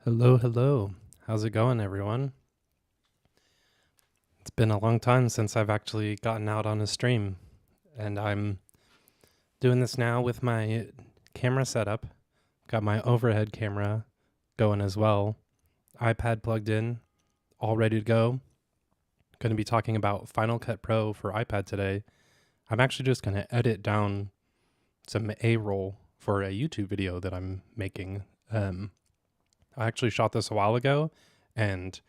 Hello, hello. How's it going, everyone? It's been a long time since I've actually gotten out on a stream, and I'm doing this now with my camera setup. Got my overhead camera going as well. iPad plugged in, all ready to go. Going to be talking about Final Cut Pro for iPad today. I'm actually just going to edit down some A-roll for a YouTube video that I'm making. I actually shot this a while ago, and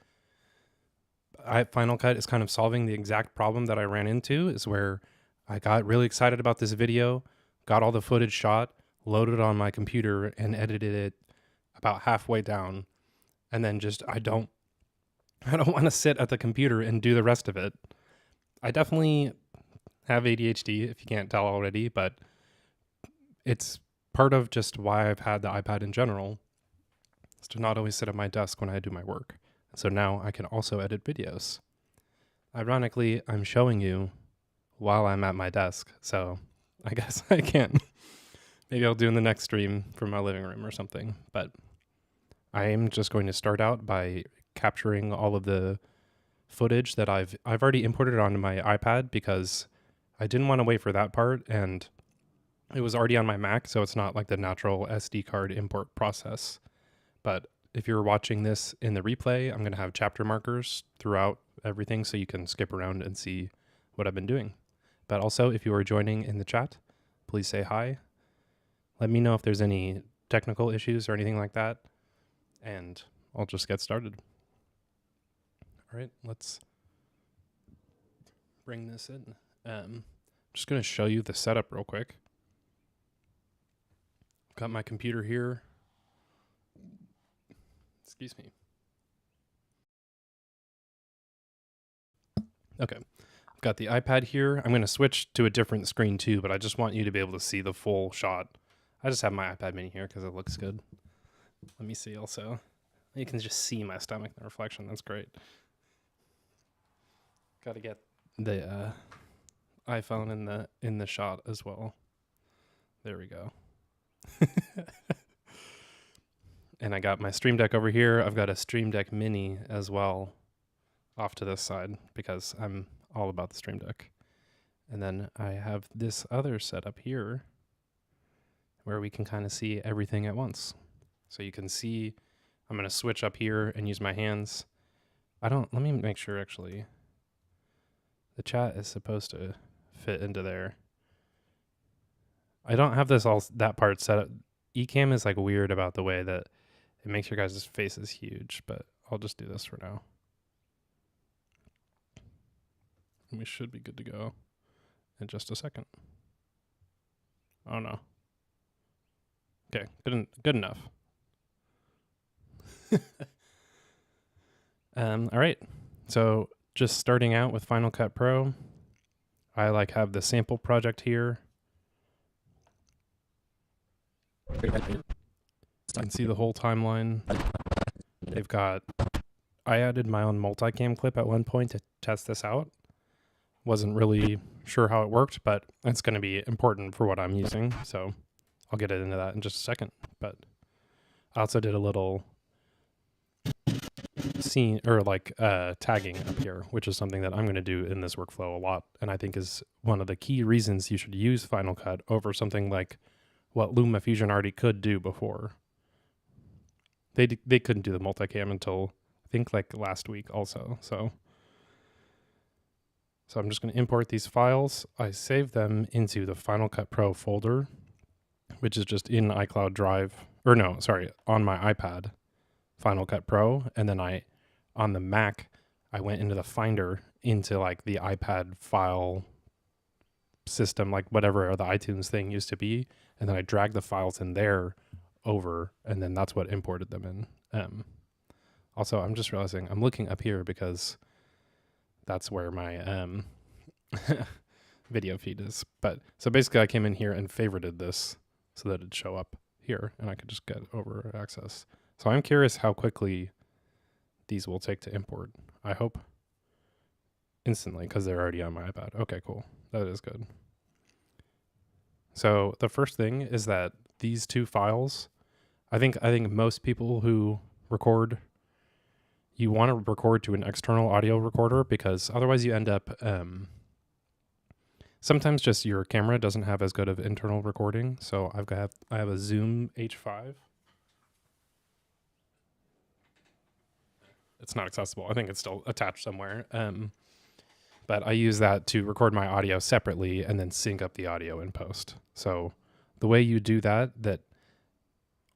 Final Cut is kind of solving the exact problem that I ran into, is where I got really excited about this video, got all the footage shot, loaded it on my computer, and edited it about halfway down. And then just, I don't want to sit at the computer and do the rest of it. I definitely have ADHD, if you can't tell already, but it's part of just why I've had the iPad in general, is to not always sit at my desk when I do my work. So now I can also edit videos. Ironically, I'm showing you while I'm at my desk, so I guess I can. Maybe I'll do in the next stream from my living room or something, but I am just going to start out by capturing all of the footage that I've already imported onto my iPad, because I didn't want to wait for that part, and it was already on my Mac, so it's not like the natural SD card import process. But if you're watching this in the replay, I'm going to have chapter markers throughout everything so you can skip around and see what I've been doing. But also, if you are joining in the chat, please say hi. Let me know if there's any technical issues or anything like that, and I'll just get started. All right, let's bring this in. I'm just going to show you the setup real quick. Got my computer here. Excuse me. Okay, I've got the iPad here. I'm going to switch to a different screen too, but I just want you to be able to see the full shot. I just have my iPad mini here because it looks good. Let me see also. You can just see my stomach in the reflection. That's great. Got to get the iPhone in the shot as well. There we go. And I got my Stream Deck over here. I've got a Stream Deck Mini as well off to this side because I'm all about the Stream Deck. And then I have this other setup here where we can kind of see everything at once. So you can see, I'm going to switch up here and use my hands. Let me make sure actually. The chat is supposed to fit into there. I don't have that part set up. Ecamm is like weird about the way that it makes your guys' faces huge, but I'll just do this for now. We should be good to go in just a second. Oh no. Okay, good enough. All right, so just starting out with Final Cut Pro, I have the sample project here. You can see the whole timeline. They've got, I added my own multicam clip at one point to test this out. Wasn't really sure how it worked, but it's going to be important for what I'm using, so I'll get into that in just a second. But I also did a little scene or tagging up here, which is something that I'm going to do in this workflow a lot, and I think is one of the key reasons you should use Final Cut over something like what LumaFusion already could do before. They couldn't do the multicam until I think last week also. So I'm just going to import these files. I saved them into the Final Cut Pro folder, which is just in iCloud Drive, or no, sorry, on my iPad, Final Cut Pro. And then on the Mac, I went into the Finder into the iPad file system, whatever the iTunes thing used to be. And then I dragged the files in there over, and then that's what imported them in. Also, I'm just realizing I'm looking up here because that's where my video feed is. But so basically I came in here and favorited this so that it'd show up here and I could just get over access. So I'm curious how quickly these will take to import. I hope instantly because they're already on my iPad. Okay, cool. That is good. So the first thing is that these two files, I think most people who record, you want to record to an external audio recorder, because otherwise you end up, sometimes just your camera doesn't have as good of internal recording. So I have a Zoom H5. It's not accessible. I think it's still attached somewhere. But I use that to record my audio separately and then sync up the audio in post. So the way you do that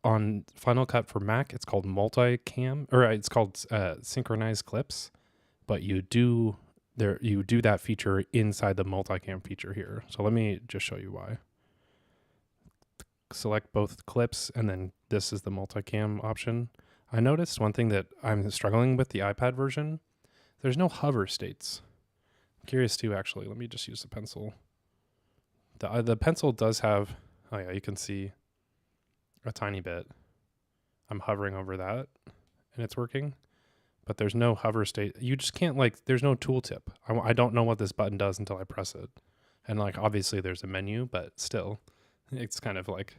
on Final Cut for Mac, it's called Multicam, or it's called synchronized clips. But you do that feature inside the Multicam feature here. So let me just show you why. Select both clips, and then this is the Multicam option. I noticed one thing that I'm struggling with the iPad version. There's no hover states. I'm curious too, actually. Let me just use the pencil. The pencil does have, oh yeah, you can see a tiny bit. I'm hovering over that and it's working, but there's no hover state. You just can't, like, there's no tooltip. I don't know what this button does until I press it. And like, obviously there's a menu, but still it's kind of like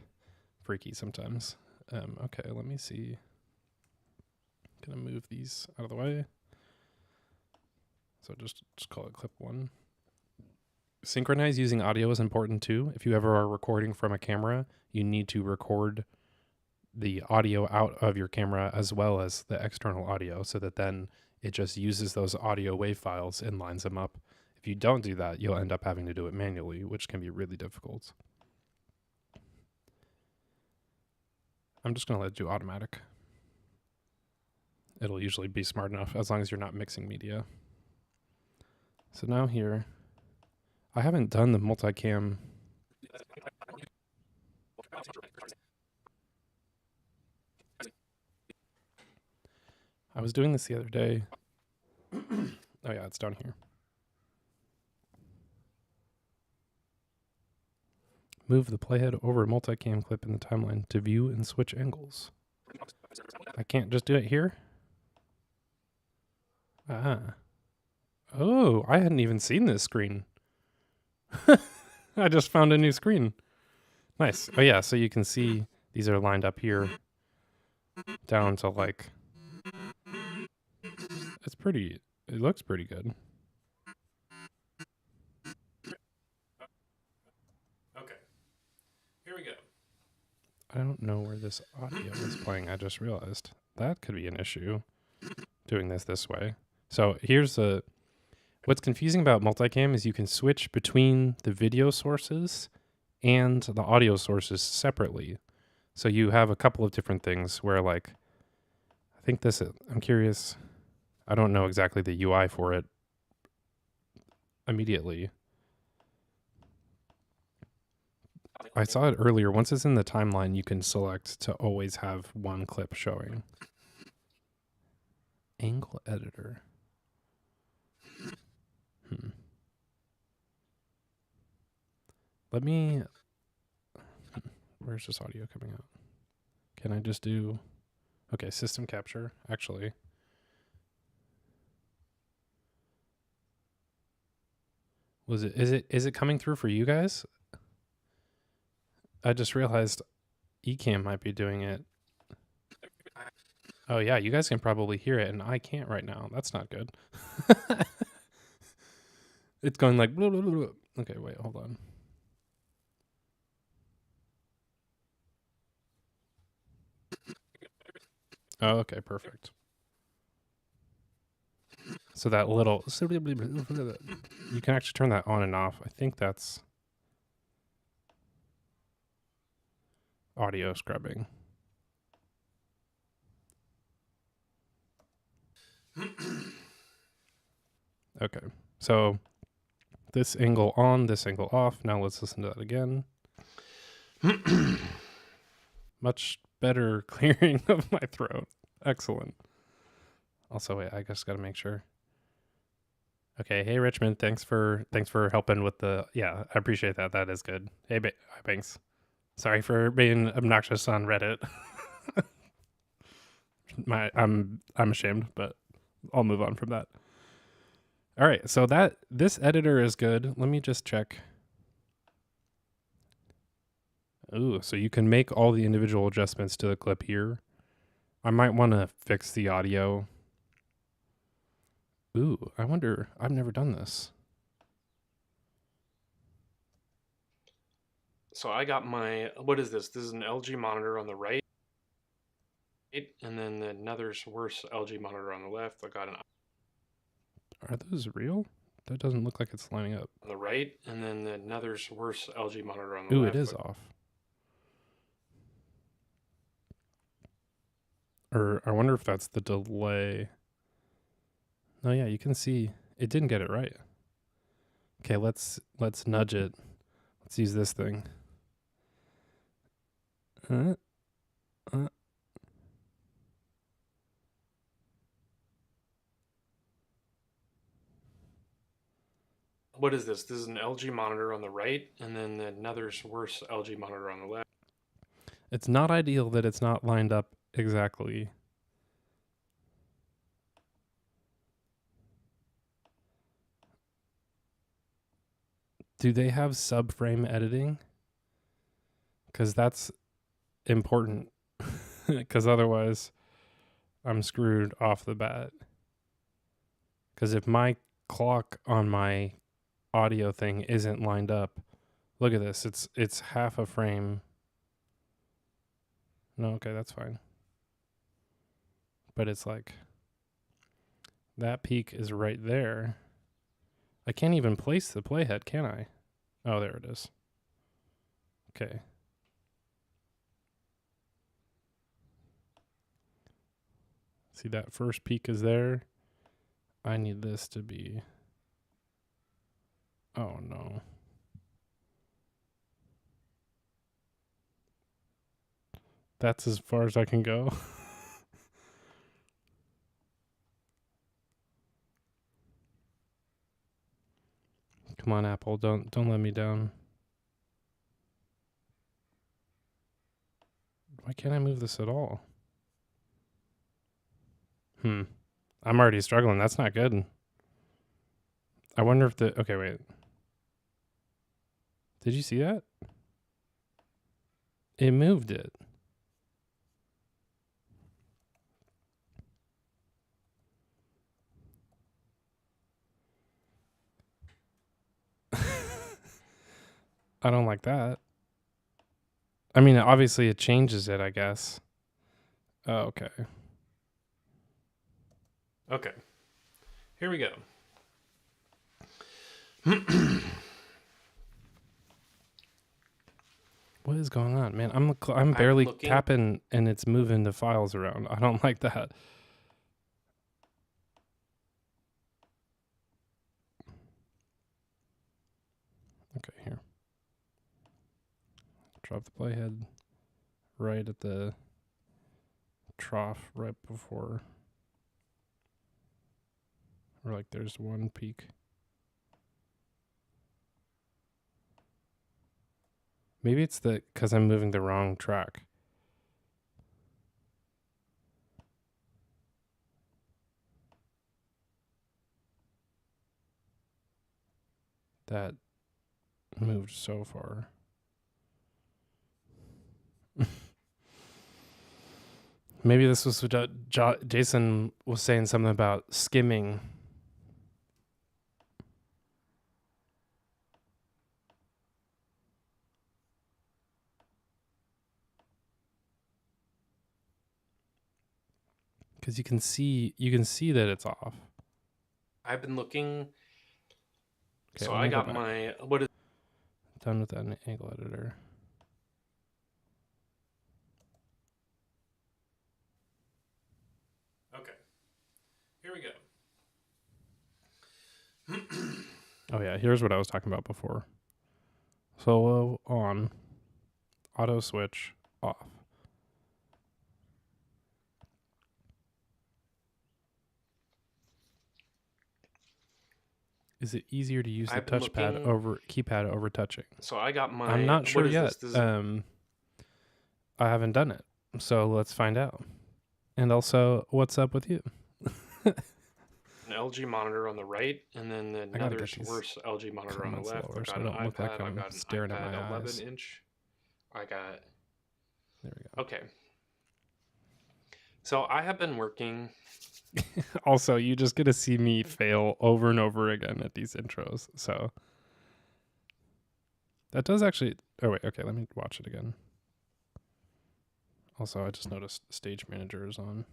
freaky sometimes. Okay, let me see. Gonna move these out of the way. So just call it clip 1. Synchronize using audio is important too. If you ever are recording from a camera, you need to record the audio out of your camera as well as the external audio, so that then it just uses those audio wave files and lines them up. If you don't do that, you'll end up having to do it manually, which can be really difficult. I'm just gonna let it do automatic. It'll usually be smart enough as long as you're not mixing media. So now here, I haven't done the multicam. I was doing this the other day. Oh yeah, it's down here. Move the playhead over a multicam clip in the timeline to view and switch angles. I can't just do it here? Ah. Oh, I hadn't even seen this screen. I just found a new screen. Nice. Oh yeah, so you can see these are lined up here down to like, it looks pretty good. Okay, here we go. I don't know where this audio is playing. I just realized that could be an issue doing this way. So here's what's confusing about multicam is you can switch between the video sources and the audio sources separately. So you have a couple of different things where, like, I think I'm curious. I don't know exactly the UI for it immediately. I saw it earlier. Once it's in the timeline, you can select to always have one clip showing. Angle editor. Where's this audio coming out? Can I just do, okay, system capture, actually. Is it coming through for you guys? I just realized Ecamm might be doing it. Oh yeah, you guys can probably hear it and I can't right now. That's not good. It's going like, blah, blah, blah, blah. Okay, wait, hold on. Oh, okay, perfect. So that little, you can actually turn that on and off. I think that's audio scrubbing. Okay, so this angle on, this angle off. Now let's listen to that again. Much better clearing of my throat. Excellent. Also, wait, I just got to make sure. Okay, hey Richmond, thanks for helping with the, yeah, I appreciate that. That is good. Hey, Banks. Sorry for being obnoxious on Reddit. I'm ashamed, but I'll move on from that. All right, so this editor is good. Let me just check. Ooh, so you can make all the individual adjustments to the clip here I might want to fix the audio. Ooh, I wonder, I've never done this. So I got my, what is this? This is an LG monitor on the right. And then another worse LG monitor on the left. I got an Are those real? That doesn't look like it's lining up. on the right, and then another worse LG monitor on the Ooh, left. it is off. Or I wonder if that's the delay. No, yeah, you can see it didn't get it right. Okay, let's nudge it. Let's use this thing. What is this? This is an LG monitor on the right, and then another worse LG monitor on the left. It's not ideal that it's not lined up exactly. Do they have subframe editing? Because that's important. Because otherwise, I'm screwed off the bat. Because if my clock on my audio thing isn't lined up, look at this. It's half a frame. No, okay, that's fine. But it's like that peak is right there. I can't even place the playhead, can I? Oh, there it is. Okay. See, that first peak is there. I need this to be... Oh, no. That's as far as I can go. Come on, Apple, don't let me down. Why can't I move this at all? I'm already struggling. That's not good. I wonder if the... Okay, wait. Did you see that? It moved it. I don't like that. I mean, obviously it changes it, I guess. Oh, okay. Okay. Here we go. What is going on, man? I'm barely tapping and it's moving the files around. I don't like that. Okay, here. Drop the playhead right at the trough right before, or like there's one peak. Maybe it's because I'm moving the wrong track. That moved so far. Maybe this was what Jason was saying, something about skimming. Because you can see that it's off. I've been looking. Okay, so I got my... What is... Done with that angle editor. Okay. Here we go. Oh yeah, here's what I was talking about before. Solo on, auto switch off. Is it easier to use the touchpad over keypad over touching? So I got my... I'm not sure yet. I haven't done it, so let's find out. And also, what's up with you? An LG monitor on the right, and then another worse LG monitor on the left. Lower, so I don't look like I'm staring at my 11-inch. I got... There we go. Okay. So I have been working. Also, you just get to see me fail over and over again at these intros. So that does actually. Oh, wait. Okay. Let me watch it again. Also, I just noticed Stage Manager is on.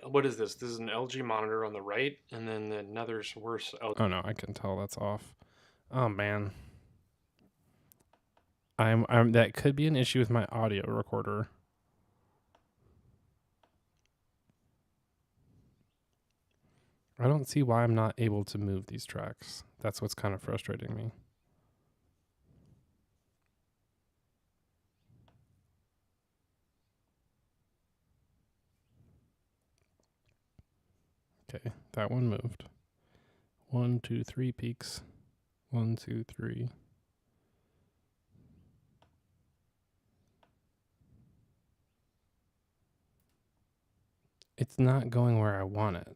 What is this? This is an LG monitor on the right, and then another's worse LG. Oh, no. I can tell that's off. Oh, man. I'm that could be an issue with my audio recorder. I don't see why I'm not able to move these tracks. That's what's kind of frustrating me. Okay, that one moved. 1, 2, 3 peaks. 1, 2, 3. It's not going where I want it.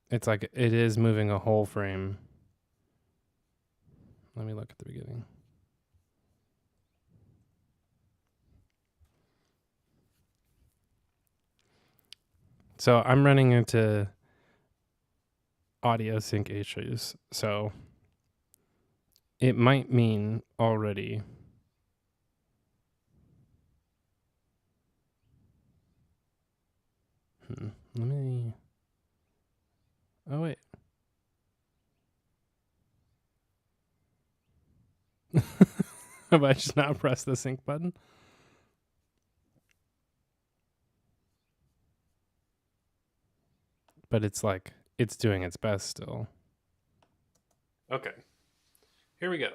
It's like it is moving a whole frame. Let me look at the beginning. So I'm running into audio sync issues. So it might mean already. Let me. Oh, wait. Have I just not pressed the sync button? But it's like, it's doing its best still. Okay, here we go.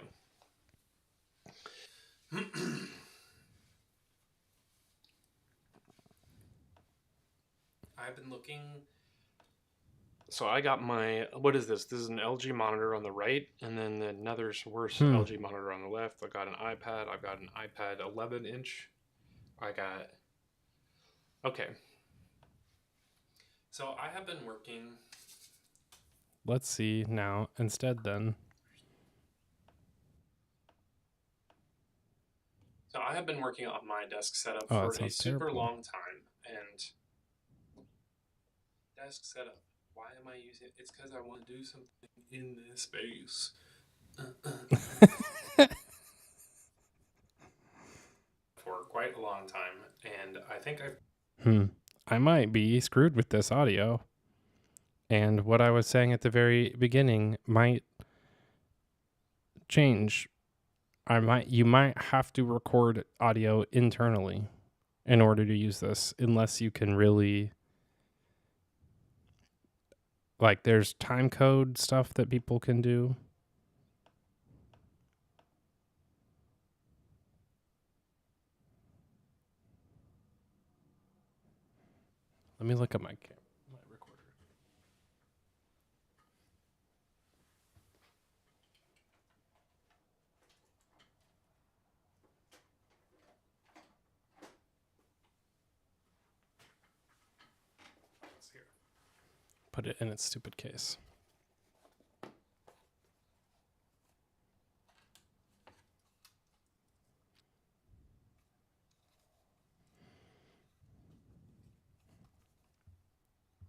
I've been looking. So I got my, what is this? This is an LG monitor on the right, and then another's worse LG monitor on the left. I got an iPad. I've got an iPad 11-inch. I got. Okay. So I have been working. Let's see now instead then. So I have been working on my desk setup Oh, for that a sounds super terrible. long time, and desk setup. Why am I using it? It's because I want to do something in this space. For quite a long time, and I think I might be screwed with this audio. And what I was saying at the very beginning might change. You might have to record audio internally in order to use this, unless you can really, like, there's time code stuff that people can do. Let me look at my recorder. Let's see. Put it in its stupid case.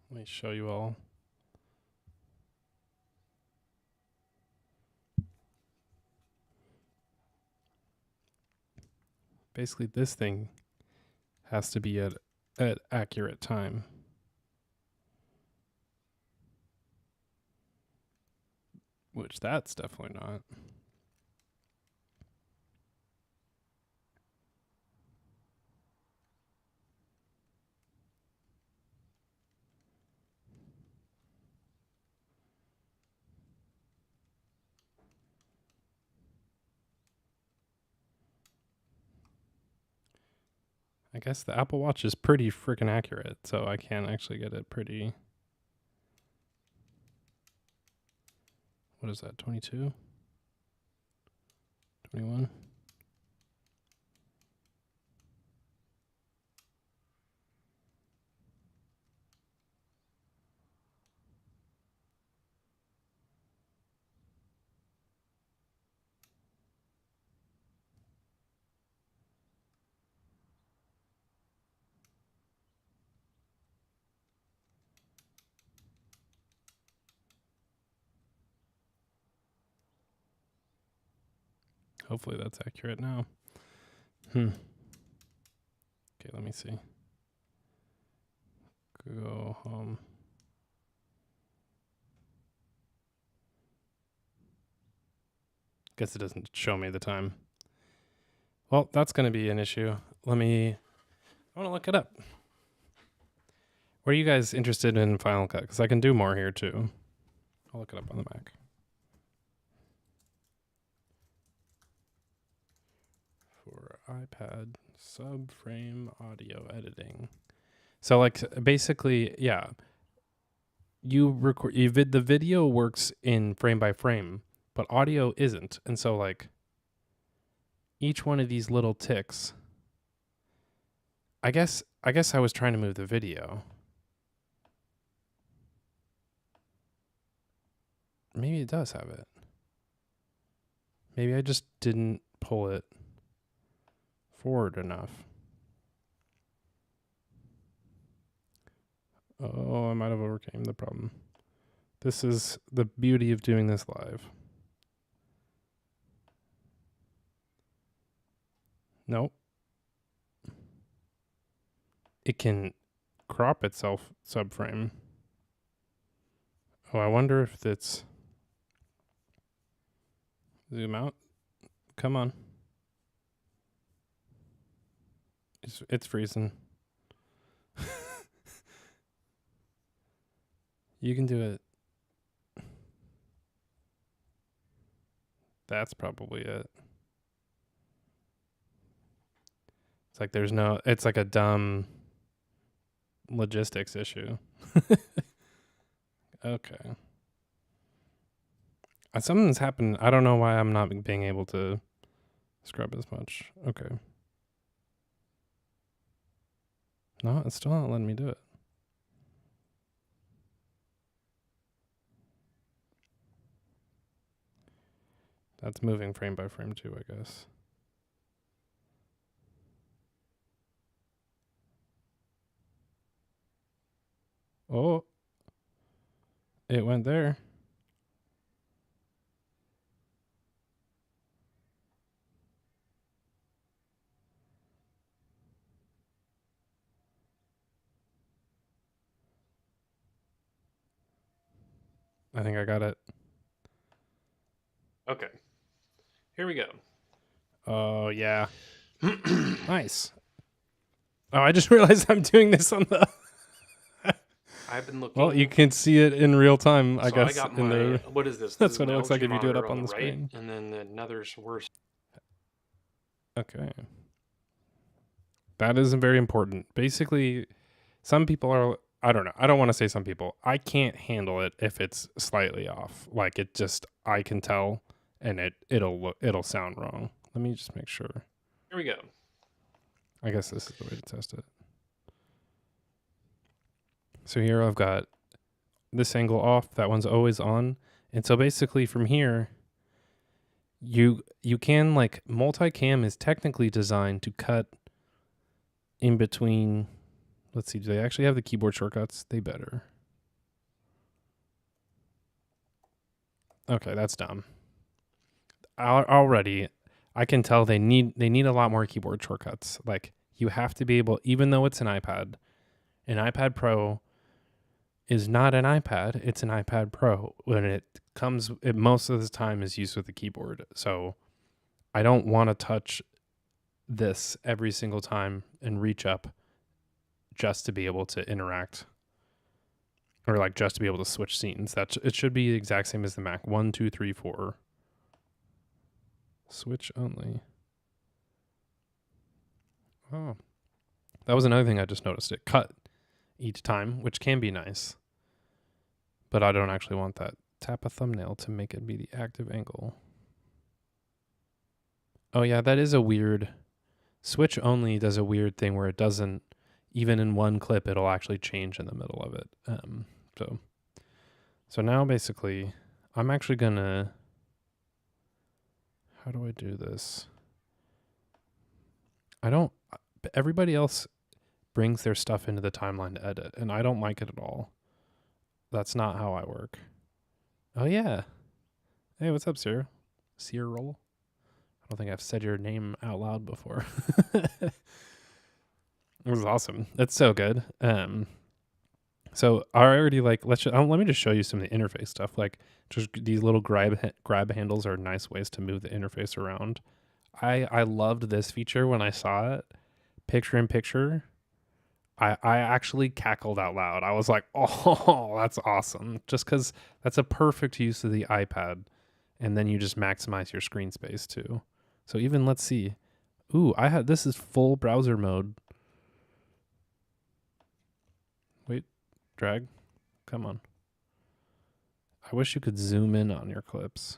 Let me show you all. Basically, this thing has to be at accurate time. Which that's definitely not. I guess the Apple Watch is pretty freaking accurate, so I can actually get it pretty. What is that, 22? 21? Hopefully that's accurate now. Okay, let me see. Go home. Guess it doesn't show me the time. Well, that's going to be an issue. I want to look it up. What are you guys interested in Final Cut? Because I can do more here too. I'll look it up on the Mac. For iPad, subframe audio editing. So like basically, yeah, you record the video works in frame by frame, but audio isn't. And so like each one of these little ticks, I guess I was trying to move the video. Maybe it does have it. Maybe I just didn't pull it forward enough. Oh, I might have overcame the problem. This is the beauty of doing this live. Nope. It can crop itself subframe. Oh, I wonder if it's... Zoom out. Come on. It's freezing. You can do it. That's probably it. It's like it's like a dumb logistics issue. Okay. Something's happened. I don't know why I'm not being able to scrub as much. Okay. No, it's still not letting me do it. That's moving frame by frame too, I guess. Oh. It went there. I think I got it. Okay. Here we go. Oh, yeah. Nice. Oh, I just realized I'm doing this on the... I've been looking... Well, you can see it in real time, I guess. I got my... What is this? That's This what is it looks like if you do it up on the right, screen. and then another's worse. Okay. That isn't very important. Basically, some people are... I don't know. I don't want to say some people. I can't handle it if it's slightly off. Like, it just... I can tell, and it'll sound wrong. Let me just make sure. Here we go. I guess this is the way to test it. So here I've got this angle off. That one's always on. And so basically from here, you can, like, multicam is technically designed to cut in between. Let's see, do they actually have the keyboard shortcuts? They better. Okay, that's dumb. Already, I can tell they need a lot more keyboard shortcuts. Like, you have to be able, even though it's an iPad Pro is not an iPad, it's an iPad Pro. When it most of the time is used with the keyboard. So I don't want to touch this every single time and reach up just to be able to interact, or like just to be able to switch scenes. It should be the exact same as the Mac. 1, 2, 3, 4. Switch only. Oh, that was another thing I just noticed. It cut each time, which can be nice, but I don't actually want that. Tap a thumbnail to make it be the active angle. Oh yeah, that is a weird... Switch only does a weird thing where it doesn't, even in one clip, it'll actually change in the middle of it. So now basically, I'm actually gonna... How do I do this? Everybody else brings their stuff into the timeline to edit, and I don't like it at all. That's not how I work. Oh yeah. Hey, what's up, Cyril? Cyril? don't think I've said your name out loud before. It was awesome. It's so good. So I already like, let me just show you some of the interface stuff. Like just these little grab handles are nice ways to move the interface around. I loved this feature when I saw it. Picture in picture. I actually cackled out loud. I was like, oh, that's awesome. Just because that's a perfect use of the iPad. And then you just maximize your screen space too. So even, let's see. Ooh, this is full browser mode. Wait, drag. Come on. I wish you could zoom in on your clips.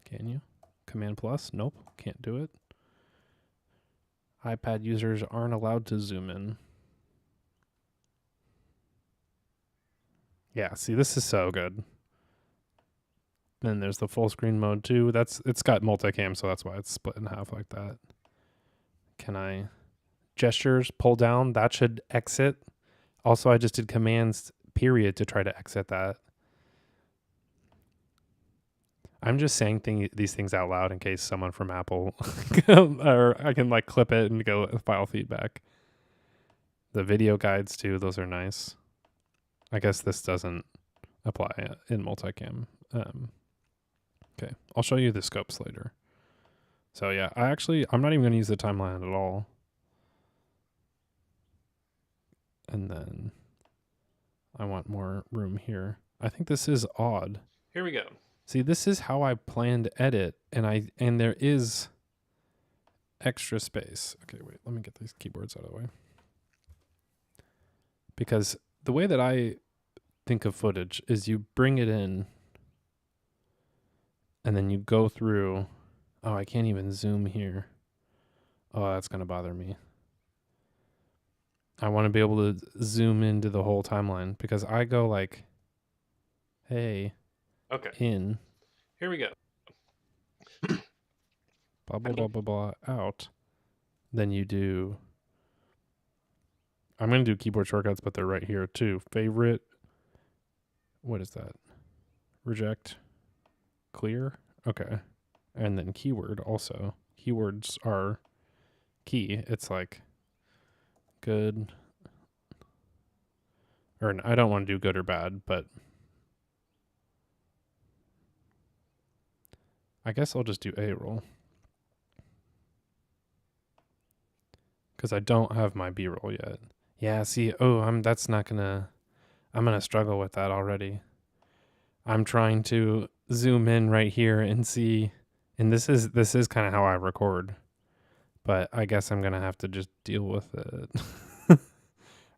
Can you? Command plus? Nope, can't do it. iPad users aren't allowed to zoom in. Yeah, see, this is so good. Then there's the full screen mode too. It's got multicam, so that's why it's split in half like that. Can I gestures pull down? That should exit. Also, I just did commands period to try to exit that. I'm just saying these things out loud in case someone from Apple, or I can like clip it and go file feedback. The video guides too, those are nice. I guess this doesn't apply in multicam. Okay, I'll show you the scopes later. So yeah, I'm not even going to use the timeline at all. And then I want more room here. I think this is odd. Here we go. See, this is how I plan to edit, and there is extra space. Okay, wait, let me get these keyboards out of the way. Because the way that I think of footage is you bring it in, and then you go through. Oh, I can't even zoom here. Oh, that's going to bother me. I want to be able to zoom into the whole timeline because I go like, hey, okay, in. Here we go. Blah, blah, blah, blah, blah, out. Then you do. I'm going to do keyboard shortcuts, but they're right here too. Favorite. What is that? Reject. Clear. Okay. And then keyword also. Keywords are key. It's like good. Or I don't want to do good or bad, but I guess I'll just do A roll. Because I don't have my B roll yet. Yeah, see, that's not gonna, I'm gonna struggle with that already. I'm trying to zoom in right here and see, and this is kind of how I record, but I guess I'm gonna have to just deal with it.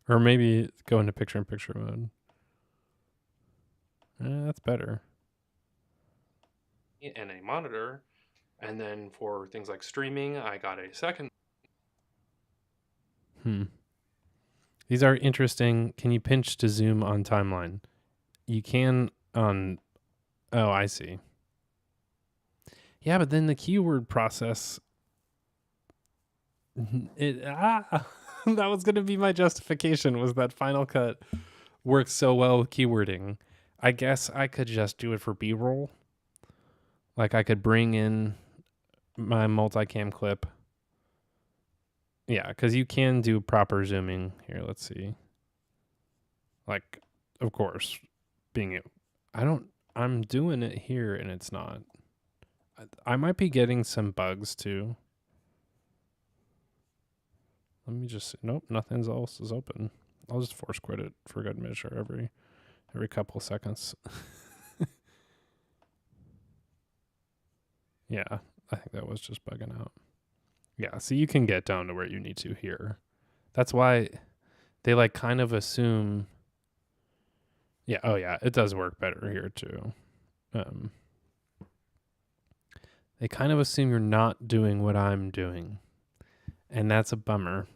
Or maybe go into picture-in-picture mode. That's better. And a monitor. And then for things like streaming, I got a second. These are interesting. Can you pinch to zoom on timeline? You can on... Oh, I see. Yeah, but then the keyword process... that was going to be my justification, was that Final Cut works so well with keywording. I guess I could just do it for B-roll. Like I could bring in my multicam clip. Yeah, because you can do proper zooming. Here, let's see. Like, of course, I'm doing it here and it's not. I might be getting some bugs too. Let me just, nope, nothing else is open. I'll just force quit it for good measure every couple of seconds. Yeah, I think that was just bugging out. Yeah, so you can get down to where you need to here. That's why they like kind of assume. Yeah, oh yeah, it does work better here too. They kind of assume you're not doing what I'm doing. And that's a bummer.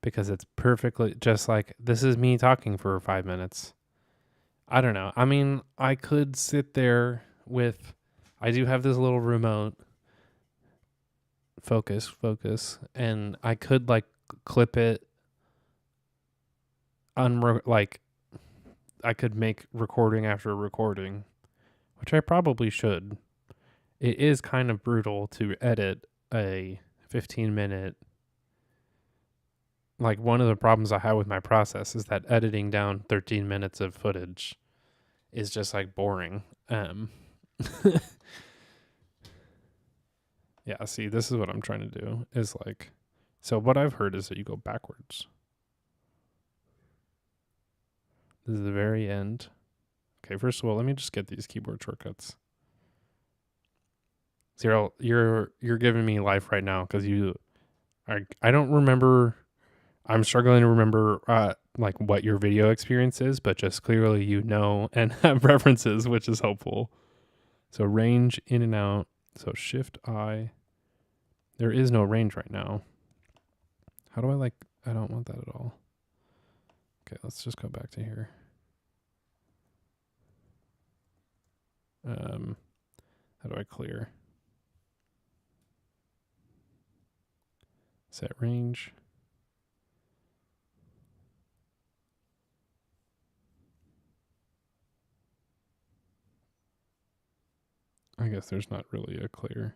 Because it's perfectly just like, this is me talking for 5 minutes. I don't know. I mean, I could sit there with, I do have this little remote. Focus. And I could like clip it. I could make recording after recording, which I probably should. it is kind of brutal to edit a 15-minute. Like, one of the problems I have with my process is that editing down 13 minutes of footage is just like boring. Yeah, see, this is what I'm trying to do is like, so what I've heard is that you go backwards. This is the very end. Okay, first of all, let me just get these keyboard shortcuts. Cyril, you're giving me life right now because I don't remember. I'm struggling to remember like what your video experience is, but just clearly you know and have references, which is helpful. So range in and out. So Shift I. There is no range right now. How do I I don't want that at all. Okay, let's just go back to here. How do I clear? Set range. I guess there's not really a clear.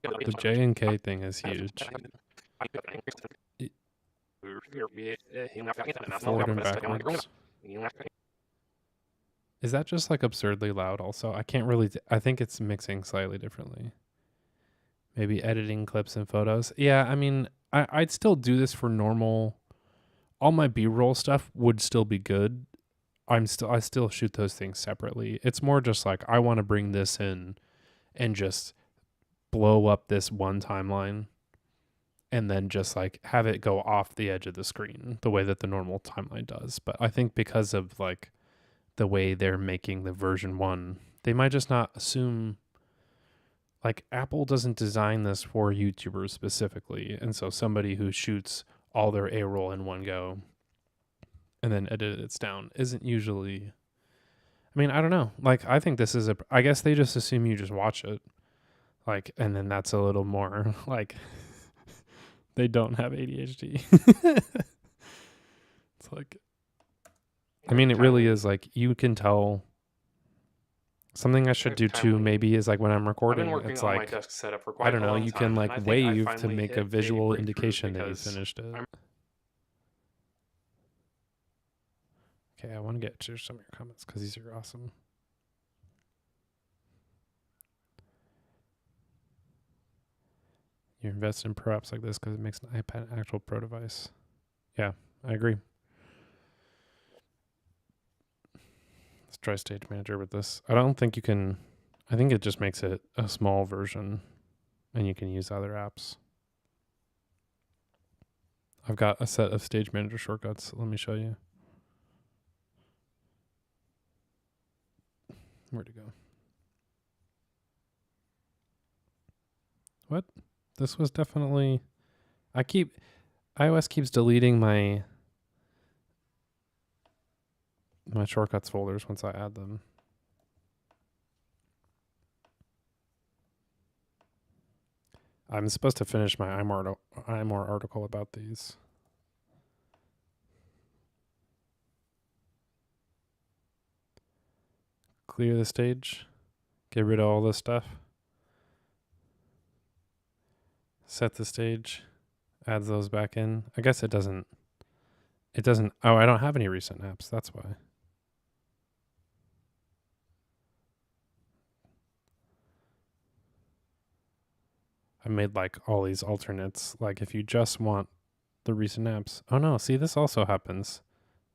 The J and K thing is huge. Forward and backwards. Is that just like absurdly loud also? I can't really, I think it's mixing slightly differently. Maybe editing clips and photos. Yeah, I mean, I'd still do this for normal. All my B-roll stuff would still be good. I still shoot those things separately. It's more just like I want to bring this in and just blow up this one timeline and then just like have it go off the edge of the screen the way that the normal timeline does. But I think because of like the way they're making the version 1, they might just not assume, like, Apple doesn't design this for YouTubers specifically. And so somebody who shoots all their A-roll in one go and then edits down isn't usually, I mean, I don't know. Like, I think this is I guess they just assume you just watch it. Like, and then that's a little more like they don't have ADHD. It's like, I mean, it really is like you can tell. Something I should do too maybe is like when I'm recording, it's like, my desk setup for quite I don't know, you can like wave to make a visual indication that you finished it. Okay, I want to get to some of your comments because these are awesome. You invest in pro apps like this because it makes an iPad an actual pro device. Yeah, I agree. Let's try Stage Manager with this. I don't think you can. I think it just makes it a small version and you can use other apps. I've got a set of Stage Manager shortcuts. Let me show you. Where'd it go? What? This was definitely... iOS keeps deleting my shortcuts folders once I add them. I'm supposed to finish my iMore article about these. Clear the stage. Get rid of all this stuff. Set the stage. Adds those back in. I guess it doesn't... Oh, I don't have any recent apps. That's why. I made like all these alternates. Like if you just want the recent apps. Oh no, see, this also happens.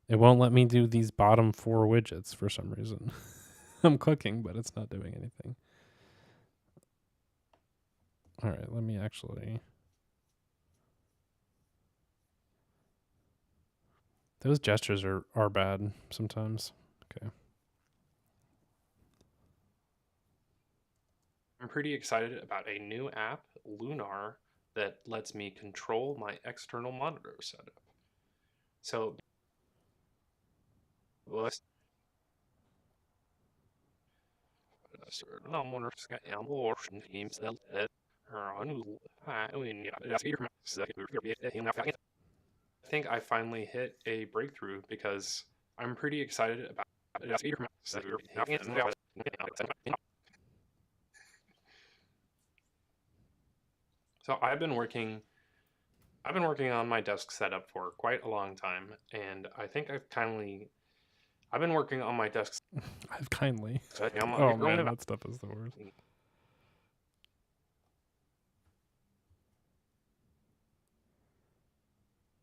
It won't let me do these bottom 4 widgets for some reason. I'm clicking, but it's not doing anything. All right, let me actually... Those gestures are bad sometimes. Okay. I'm pretty excited about a new app, Lunar, that lets me control my external monitor setup. So, think I finally hit a breakthrough because I'm pretty excited about So I've been working on my desk setup for quite a long time, and I think I've been working on my desk I've kindly. setup. Oh man, that stuff is the worst.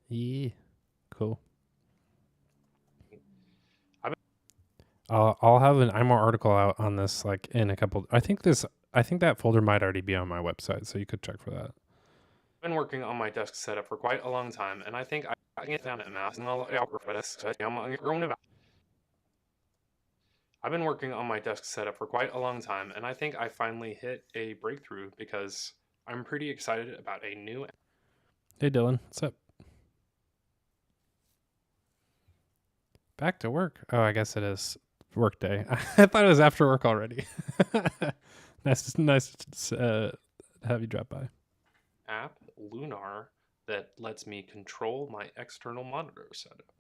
Yeah, cool. I'll have an IMO article out on this like in a couple. I think that folder might already be on my website, so you could check for that. I've been working on my desk setup for quite a long time, and I think I can found it now. I've been working on my desk setup for quite a long time, and I think I finally hit a breakthrough because I'm pretty excited about a new. Hey Dylan, what's up? Back to work. Oh, I guess it is work day. I thought it was after work already. nice to have you drop by. App, Lunar, that lets me control my external monitor setup.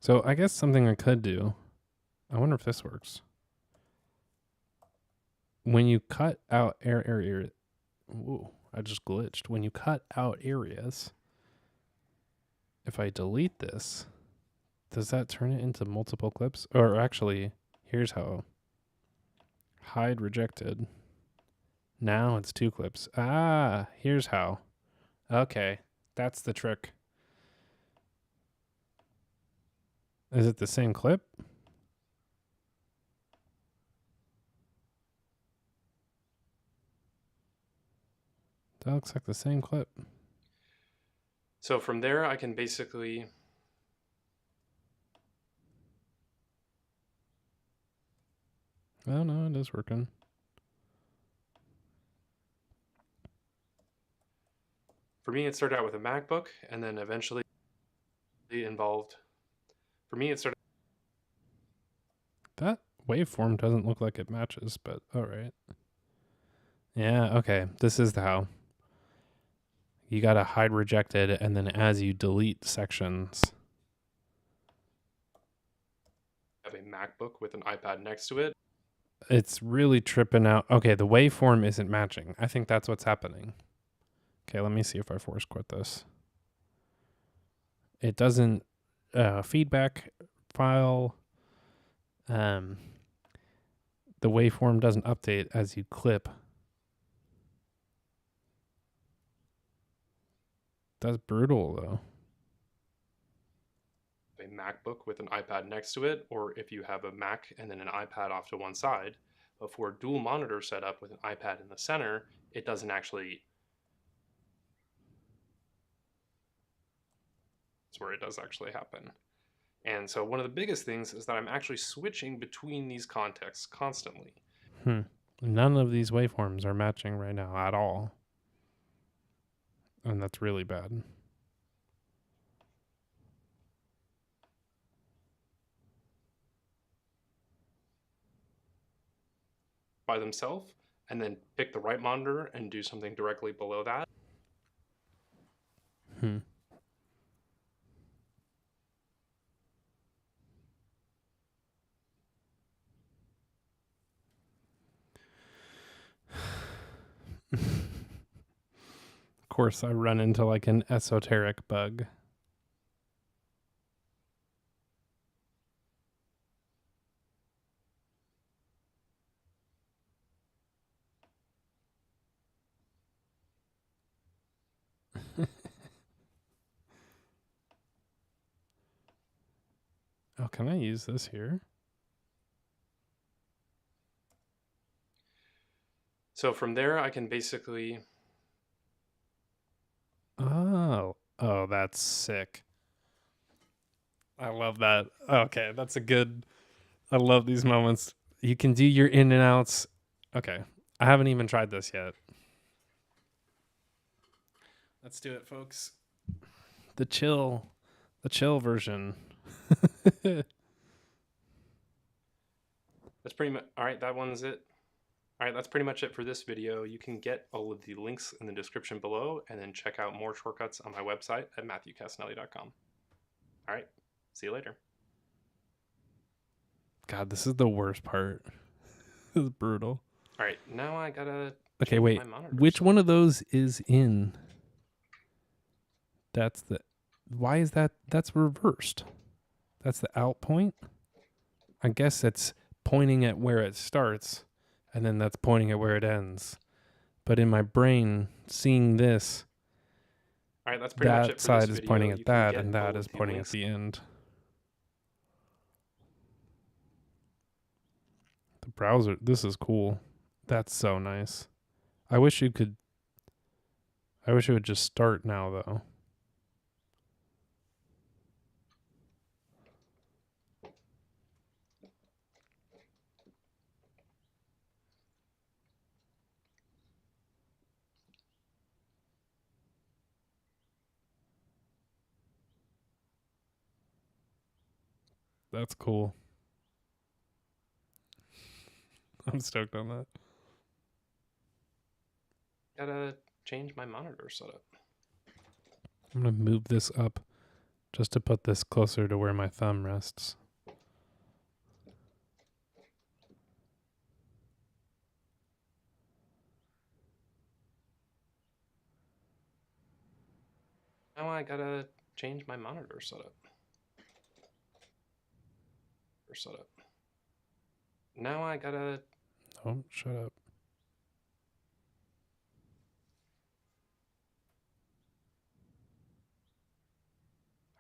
So I guess something I could do. I wonder if this works. When you cut out area, ooh, I just glitched. When you cut out areas, if I delete this, does that turn it into multiple clips? Or actually, here's how. Hide rejected. Now it's 2 clips. Ah, here's how. Okay, that's the trick. Is it the same clip? That looks like the same clip. So from there, I can basically Oh no, it is working. For me, it started out with a MacBook, and then eventually involved. For me, it started. That waveform doesn't look like it matches, but all right. Yeah, okay. This is the how. You got to hide rejected, and then as you delete sections. Have a MacBook with an iPad next to it. It's really tripping out. Okay, the waveform isn't matching. I think that's what's happening. Okay, let me see if I force quit this. It doesn't feedback file. The waveform doesn't update as you clip. That's brutal though. A MacBook with an iPad next to it, or if you have a Mac and then an iPad off to one side. But for a dual monitor setup with an iPad in the center, it doesn't actually. That's where it does actually happen. And so one of the biggest things is that I'm actually switching between these contexts constantly. None of these waveforms are matching right now at all. And that's really bad. By themselves, and then pick the right monitor and do something directly below that. Of course, I run into like an esoteric bug. Oh, can I use this here? So from there, I can basically. Oh, that's sick. I love that. Okay, that's a good. I love these moments. You can do your in and outs. Okay, I haven't even tried this yet. Let's do it, folks. The chill version. That's pretty much all right. That one's it. All right, that's pretty much it for this video. You can get all of the links in the description below and then check out more shortcuts on my website at matthewcassinelli.com. All right, see you later. God, this is the worst part. This is brutal. All right, now I gotta Okay, change wait. my monitor Which setup. one of those is in? That's the... Why is that? That's reversed. That's the out point? I guess it's pointing at where it starts, and then that's pointing at where it ends. But in my brain, seeing this, All right, that's pretty much it that for this side is video. pointing You at can that, get and that all is of the pointing at links. the end. The browser, this is cool. That's so nice. I wish it would just start now, though. That's cool. I'm stoked on that. Gotta change my monitor setup. I'm going to move this up just to put this closer to where my thumb rests. Now I gotta change my monitor setup. Now I gotta... Oh, shut up.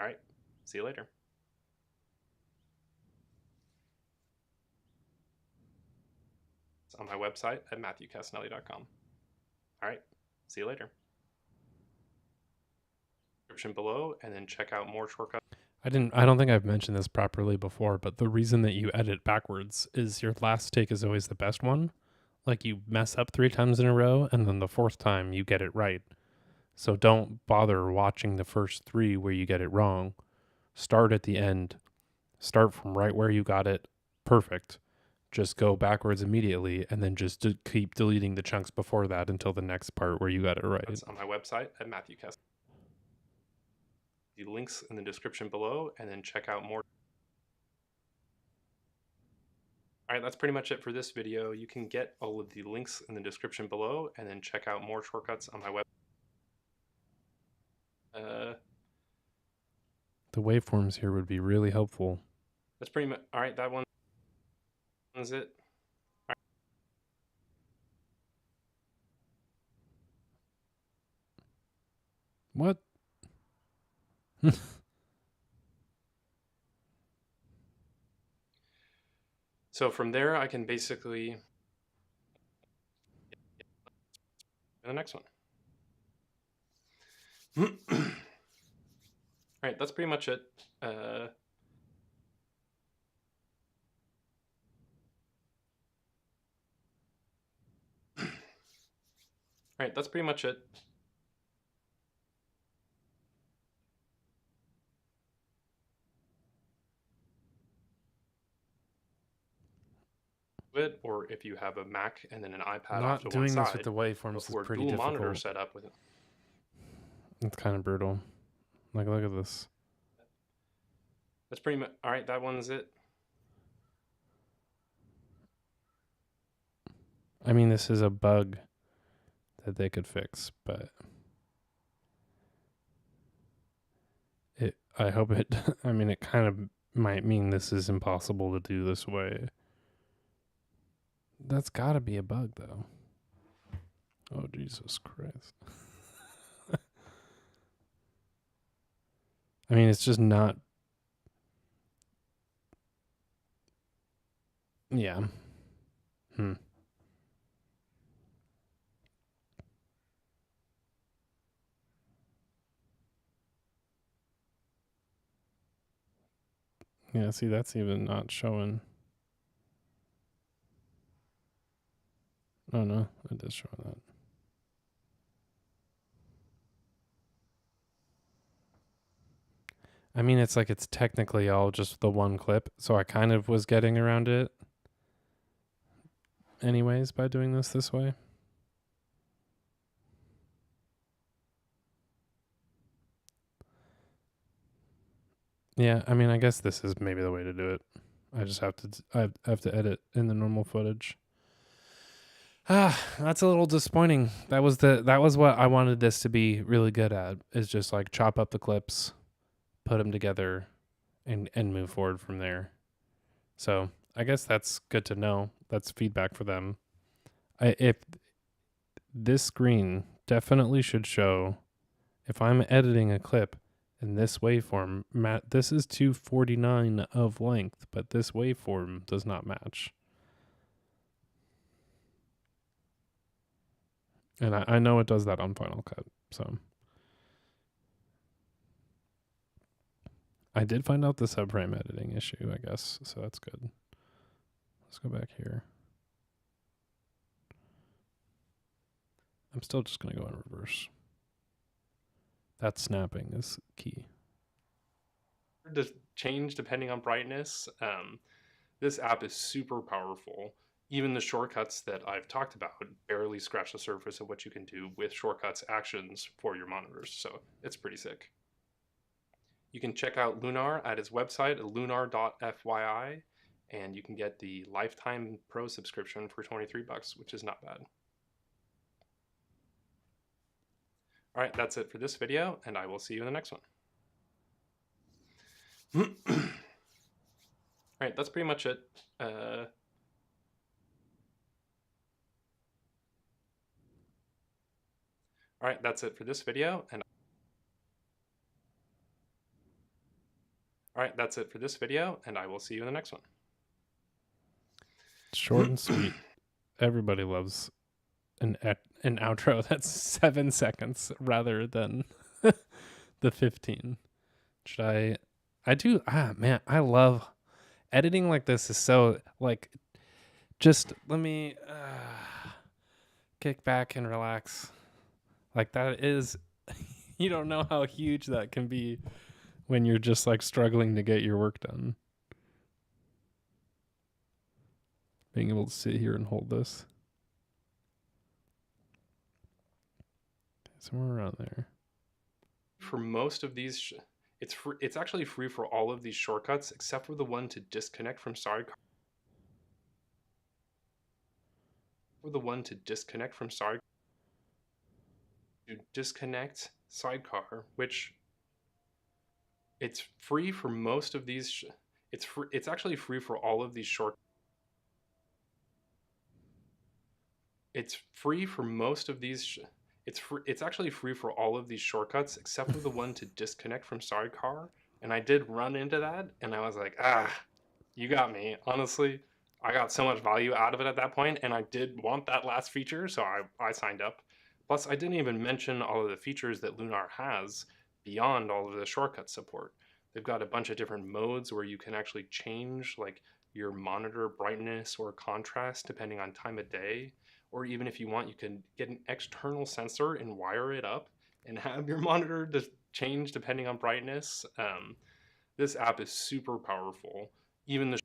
All right, see you later. It's on my website at matthewcassinelli.com. All right, see you later. Description below, and then check out more shortcuts. I don't think I've mentioned this properly before, but the reason that you edit backwards is your last take is always the best one. Like you mess up 3 times in a row, and then the 4th time you get it right. So don't bother watching the first 3 where you get it wrong. Start at the end. Start from right where you got it perfect. Just go backwards immediately, and then just keep deleting the chunks before that until the next part where you got it right. That's on my website at matthewcassinelli. The links in the description below, and then check out more. All right, that's pretty much it for this video. You can get all of the links in the description below, and then check out more shortcuts on my website. The waveforms here would be really helpful. That's pretty much... All right, that one is it. What? So from there, I can basically... the next one. All right, that's pretty much it. All right, that's pretty much it. Or if you have a Mac and then an iPad off to one Doing side, this with the waveforms is before pretty dual difficult. monitor setup with it. It's kind of brutal. Like, look at this. That's pretty much... All right, that one's it. I mean, this is a bug that they could fix, but I hope it... I mean, it kind of might mean this is impossible to do this way. That's got to be a bug, though. Oh, Jesus Christ. I mean, it's just not... Yeah. Yeah, see, that's even not showing. Oh, no, it is showing that. I mean, it's like it's technically all just the one clip, so I kind of was getting around it. anyways by doing this way. Yeah, I mean, I guess this is maybe the way to do it. I just have to I have to edit in the normal footage. That's a little disappointing. That was what I wanted this to be really good at, is just like chop up the clips, put them together, and move forward from there. So I guess that's good to know. That's feedback for them. If this screen definitely should show, if I'm editing a clip in this waveform, this is 249 of length, but this waveform does not match. And I know it does that on Final Cut, so. I did find out the subframe editing issue, I guess, so that's good. Let's go back here. I'm still just going to go in reverse. That snapping is key. To change depending on brightness. This app is super powerful. Even the shortcuts that I've talked about barely scratch the surface of what you can do with shortcuts actions for your monitors, so it's pretty sick. You can check out Lunar at his website, lunar.fyi, and you can get the lifetime pro subscription for $23, which is not bad. All right, that's it for this video, and I will see you in the next one. All right, that's pretty much it. All right, that's it for this video, and I will see you in the next one. Short and sweet. Everybody loves an outro that's 7 seconds rather than the 15. Man, I love editing like this. Is so like, just let me kick back and relax. Like, that is, you don't know how huge that can be when you're just like struggling to get your work done. Being able to sit here and hold this. Somewhere around there. For most of these, it's actually free for all of these shortcuts except for the one to disconnect from sidecar. To disconnect sidecar, which it's free for most of these. It's actually free for all of these short. It's free for most of these. It's actually free for all of these shortcuts except for the one to disconnect from sidecar. And I did run into that, and I was like, you got me. Honestly, I got so much value out of it at that point, and I did want that last feature, so I signed up. Plus, I didn't even mention all of the features that Lunar has beyond all of the shortcut support. They've got a bunch of different modes where you can actually change like your monitor brightness or contrast depending on time of day. Or even if you want, you can get an external sensor and wire it up and have your monitor just change depending on brightness. This app is super powerful. Even the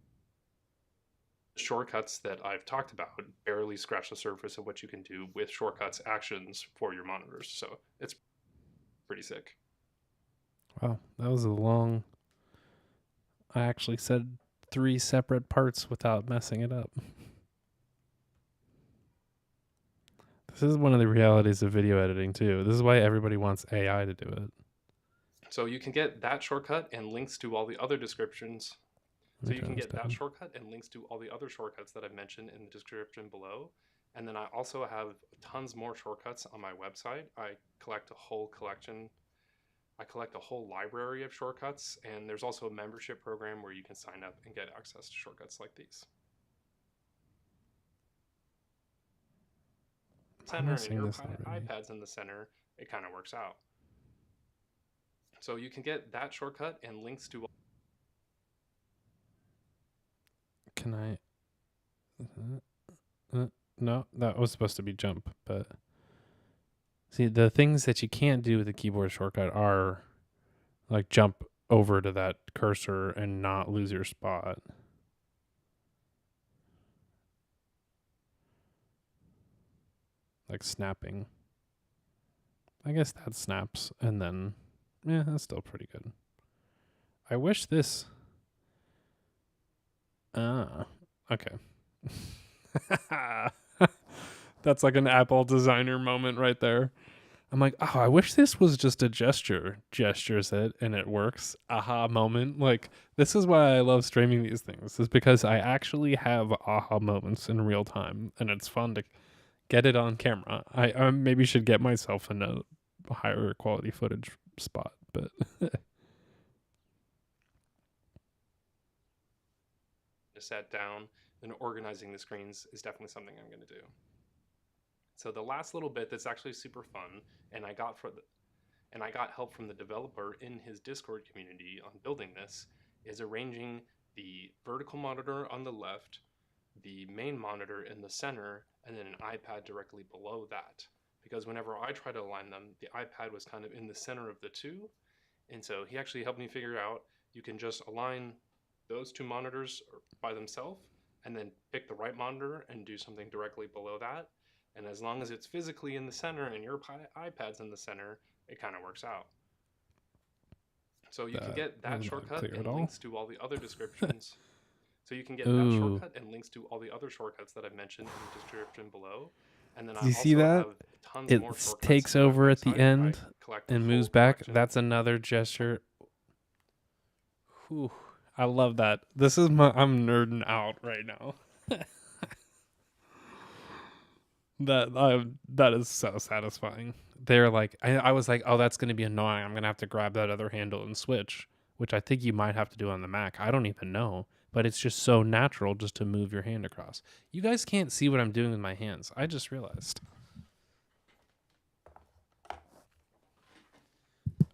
shortcuts that I've talked about barely scratch the surface of what you can do with shortcuts actions for your monitors. So it's pretty sick. Wow, that was a long. I actually said 3 separate parts without messing it up. This is one of the realities of video editing too. This is why everybody wants AI to do it. So you can get that shortcut and links to all the other descriptions. So you can get that shortcut and links to all the other shortcuts that I've mentioned in the description below. And then I also have tons more shortcuts on my website. I collect a whole collection. I collect a whole library of shortcuts, and there's also a membership program where you can sign up and get access to shortcuts like these. Center and your iPad's in the center, it kind of works out. So you can get that shortcut and links to. Can I? No, that was supposed to be jump, but see, the things that you can't do with the keyboard shortcut are like jump over to that cursor and not lose your spot. like snapping. I guess that snaps, and then, yeah, that's still pretty good. I wish this... okay. That's like an Apple designer moment right there. I'm like, oh, I wish this was just a gesture. Gestures it, and it works. Aha moment. Like, this is why I love streaming these things, is because I actually have aha moments in real time, and it's fun to get it on camera. I maybe should get myself in a higher quality footage spot, but... Sat down and organizing the screens is definitely something I'm going to do. So the last little bit that's actually super fun, and I got help from the developer in his Discord community on building this, is arranging the vertical monitor on the left, the main monitor in the center, and then an iPad directly below that. Because whenever I try to align them, the iPad was kind of in the center of the two, and so he actually helped me figure out you can just align those two monitors by themselves and then pick the right monitor and do something directly below that. And as long as it's physically in the center and your iPad's in the center, it kind of works out. So you can get that shortcut and links to all the other descriptions. So you can get that shortcut and links to all the other shortcuts that I've mentioned in the description below. And then do you see that? It takes over at the end and moves back. That's another gesture. Whew. I love that. I'm nerding out right now. That is so satisfying. They're like, I was like, oh, that's going to be annoying. I'm going to have to grab that other handle and switch, which I think you might have to do on the Mac. I don't even know, but it's just so natural just to move your hand across. You guys can't see what I'm doing with my hands. I just realized.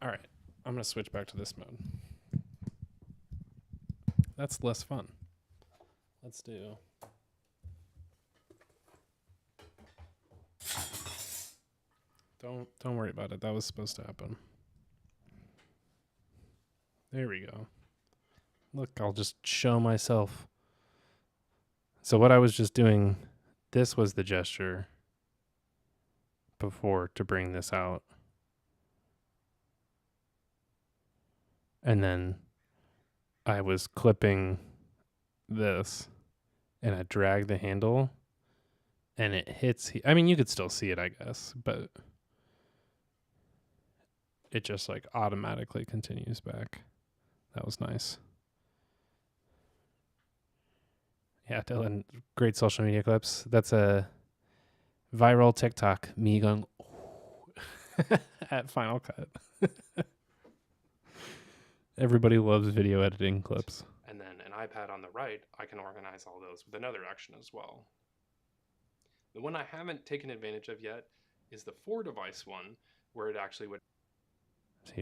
All right. I'm going to switch back to this mode. That's less fun. Let's do. Don't worry about it. That was supposed to happen. There we go. Look, I'll just show myself. So what I was just doing, this was the gesture before to bring this out. And then I was clipping this, and I drag the handle, and it hits. I mean, you could still see it, I guess, but it just like automatically continues back. That was nice. Yeah, Dylan, great social media clips. That's a viral TikTok, me going at Final Cut. Everybody loves video editing clips. And then an iPad on the right, I can organize all those with another action as well. The one I haven't taken advantage of yet is the 4-device one, where it actually would...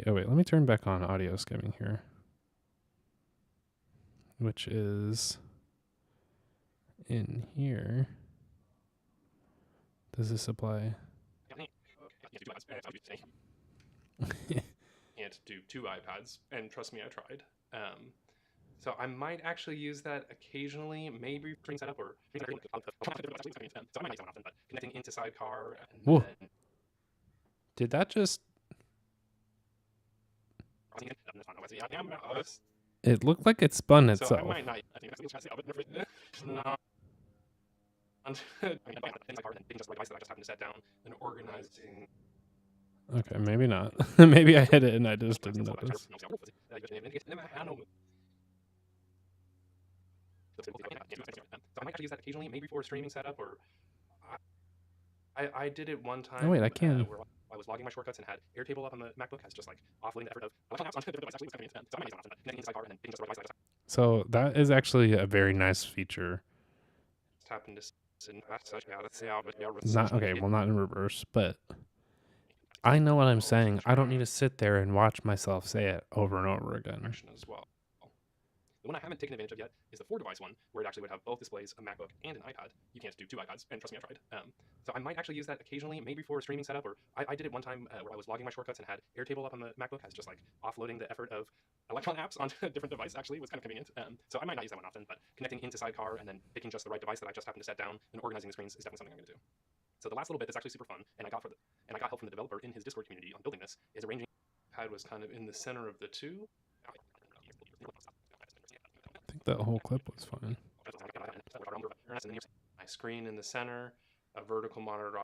Oh, wait, let me turn back on audio skimming here. Which is in here. Does this apply? Can't do 2 iPads, and trust me, I tried. So I might actually use that occasionally, maybe for setup or connecting into Sidecar. Whoa. Did that just... It looked like it spun itself. So I might not... Okay, maybe not. Maybe I hit it and I just didn't notice. So I might actually use that occasionally, maybe for a streaming setup, or I did it one time. Oh wait, I can. Where I was logging my shortcuts and had Airtable up on the MacBook as just like offloading the effort of apps onto different devices. So that is actually a very nice feature. Not okay, well, not in reverse, but I know what I'm saying. I don't need to sit there and watch myself say it over and over again. As well. The one I haven't taken advantage of yet is the 4-device one, where it actually would have both displays, a MacBook and an iPad. You can't do 2 iPads, and trust me, I tried. So I might actually use that occasionally, maybe for a streaming setup, or I did it one time where I was logging my shortcuts and had Airtable up on the MacBook as just like offloading the effort of electron apps onto a different device. Actually, was kind of convenient. So I might not use that one often, but connecting into Sidecar and then picking just the right device that I just happened to set down and organizing the screens is definitely something I'm going to do. So the last little bit that's actually super fun, and I got help from the developer in his Discord community on building this, is arranging. Pad was kind of in the center of the two. I think that whole clip was fine. My screen in the center, a vertical monitor.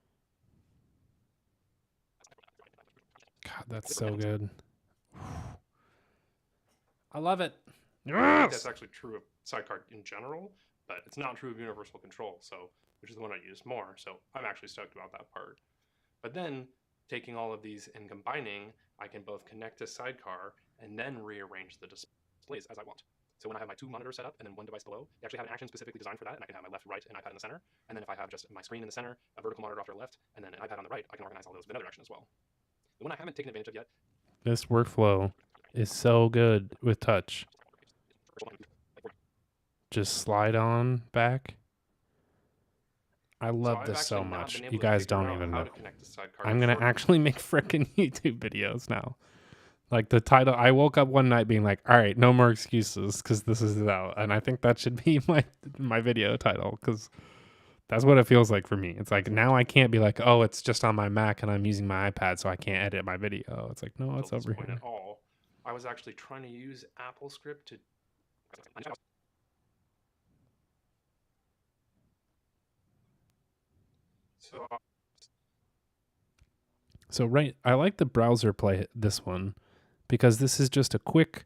God, that's so good. I love it. I think that's actually true of Sidecar in general, but it's not true of Universal Control, so which is the one I use more. So I'm actually stoked about that part. But then taking all of these and combining, I can both connect to Sidecar and then rearrange the displays as I want. So when I have my two monitors set up and then one device below, they actually have an action specifically designed for that, and I can have my left, right, and iPad in the center. And then if I have just my screen in the center, a vertical monitor off to the left, and then an iPad on the right, I can organize all those in another direction as well. The one I haven't taken advantage of yet. This workflow is so good with touch. Just slide on back. I love this so much. You guys don't even know. I'm going to actually make frickin' YouTube videos now. Like the title, I woke up one night being like, all right, no more excuses because this is out. And I think that should be my video title because that's what it feels like for me. It's like now I can't be like, oh, it's just on my Mac and I'm using my iPad so I can't edit my video. It's like, no, it's over here. At all. I was actually trying to use AppleScript to... So right, I like the browser play this one because this is just a quick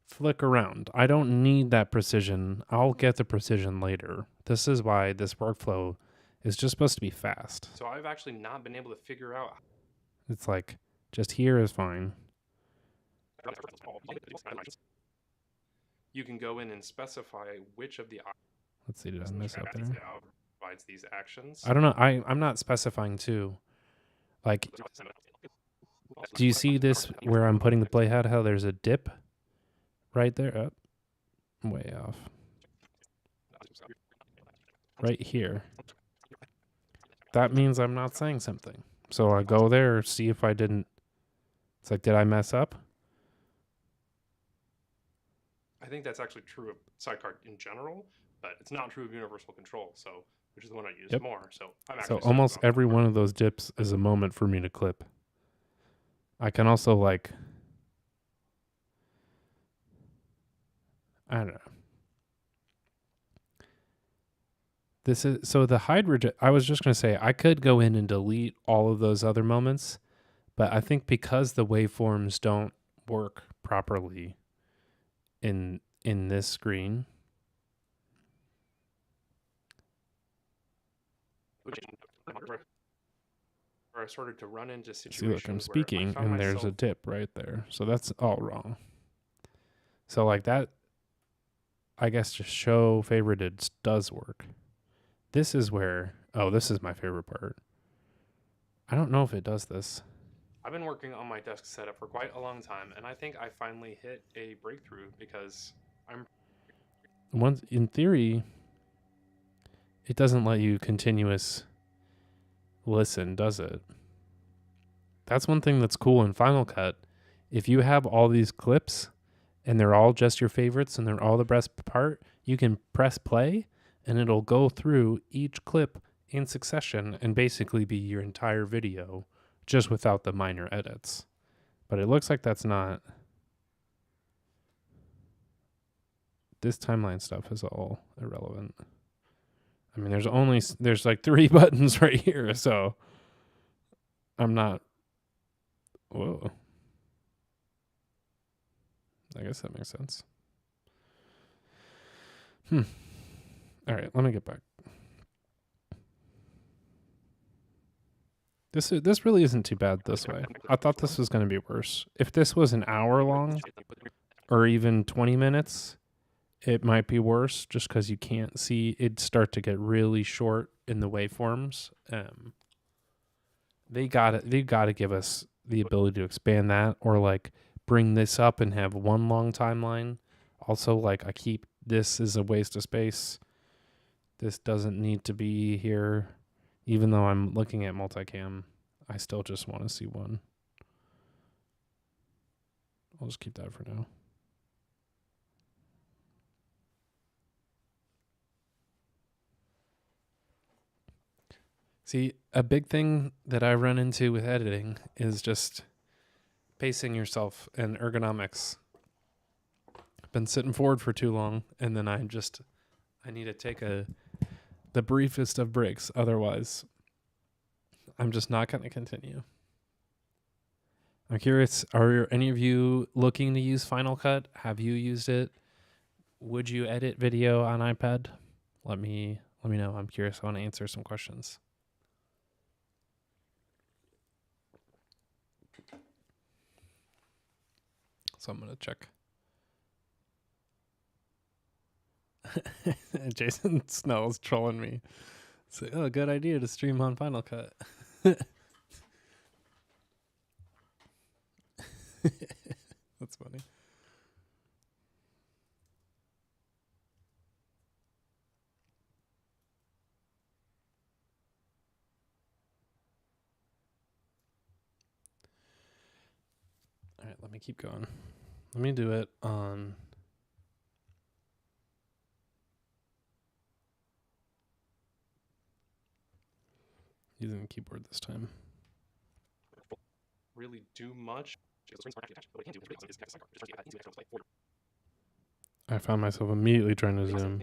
flick around. I don't need that precision. I'll get the precision later. This is why this workflow is just supposed to be fast. So I've actually not been able to figure out. It's like, just here is fine. You can go in and specify which of the... Let's see, did I mess up there? Provides these actions. I don't know. I'm not specifying too. Like, do you see this where I'm putting the playhead? How there's a dip right there? Oh, way off. Right here. That means I'm not saying something. So I go there, see if I didn't. It's like, did I mess up? I think that's actually true of Sidecar in general, but it's not true of Universal Control, so which is the one I use more. So almost every one of those dips is a moment for me to clip. I can also like, I don't know. This is so the hide reject. I was just going to say I could go in and delete all of those other moments, but I think because the waveforms don't work properly in this screen, where I started to run into situations. See, look, I'm speaking and there's a dip right there, so that's all wrong. So like that, I guess just show favorited does work. This is where, oh, this is my favorite part. I don't know if it does this. I've been working on my desk setup for quite a long time, and I think I finally hit a breakthrough because once in theory, it doesn't let you continuous listen, does it? That's one thing that's cool in Final Cut. If you have all these clips and they're all just your favorites and they're all the best part, you can press play and it'll go through each clip in succession and basically be your entire video just without the minor edits. But it looks like that's not. This timeline stuff is all irrelevant. I mean, there's like 3 buttons right here, so I'm not. Whoa. I guess that makes sense. All right, let me get back. This really isn't too bad this way. I thought this was going to be worse. If this was an hour long or even 20 minutes, it might be worse just because you can't see. It'd start to get really short in the waveforms. They got to give us the ability to expand that or like bring this up and have one long timeline. Also, like this is a waste of space. This doesn't need to be here. Even though I'm looking at multicam, I still just want to see one. I'll just keep that for now. See, a big thing that I run into with editing is just pacing yourself and ergonomics. I've been sitting forward for too long, and then I need to take the briefest of breaks. Otherwise, I'm just not going to continue. I'm curious, are any of you looking to use Final Cut? Have you used it? Would you edit video on iPad? Let me know. I'm curious. I want to answer some questions. So I'm going to check. Jason Snell's trolling me. Say, oh, good idea to stream on Final Cut. That's funny. All right, let me keep going. Let me do it on... using the keyboard this time. Really do much. But what it can do is really awesome is connect the sidecar. Just turn the iPad into an external display for your I found myself immediately trying to zoom.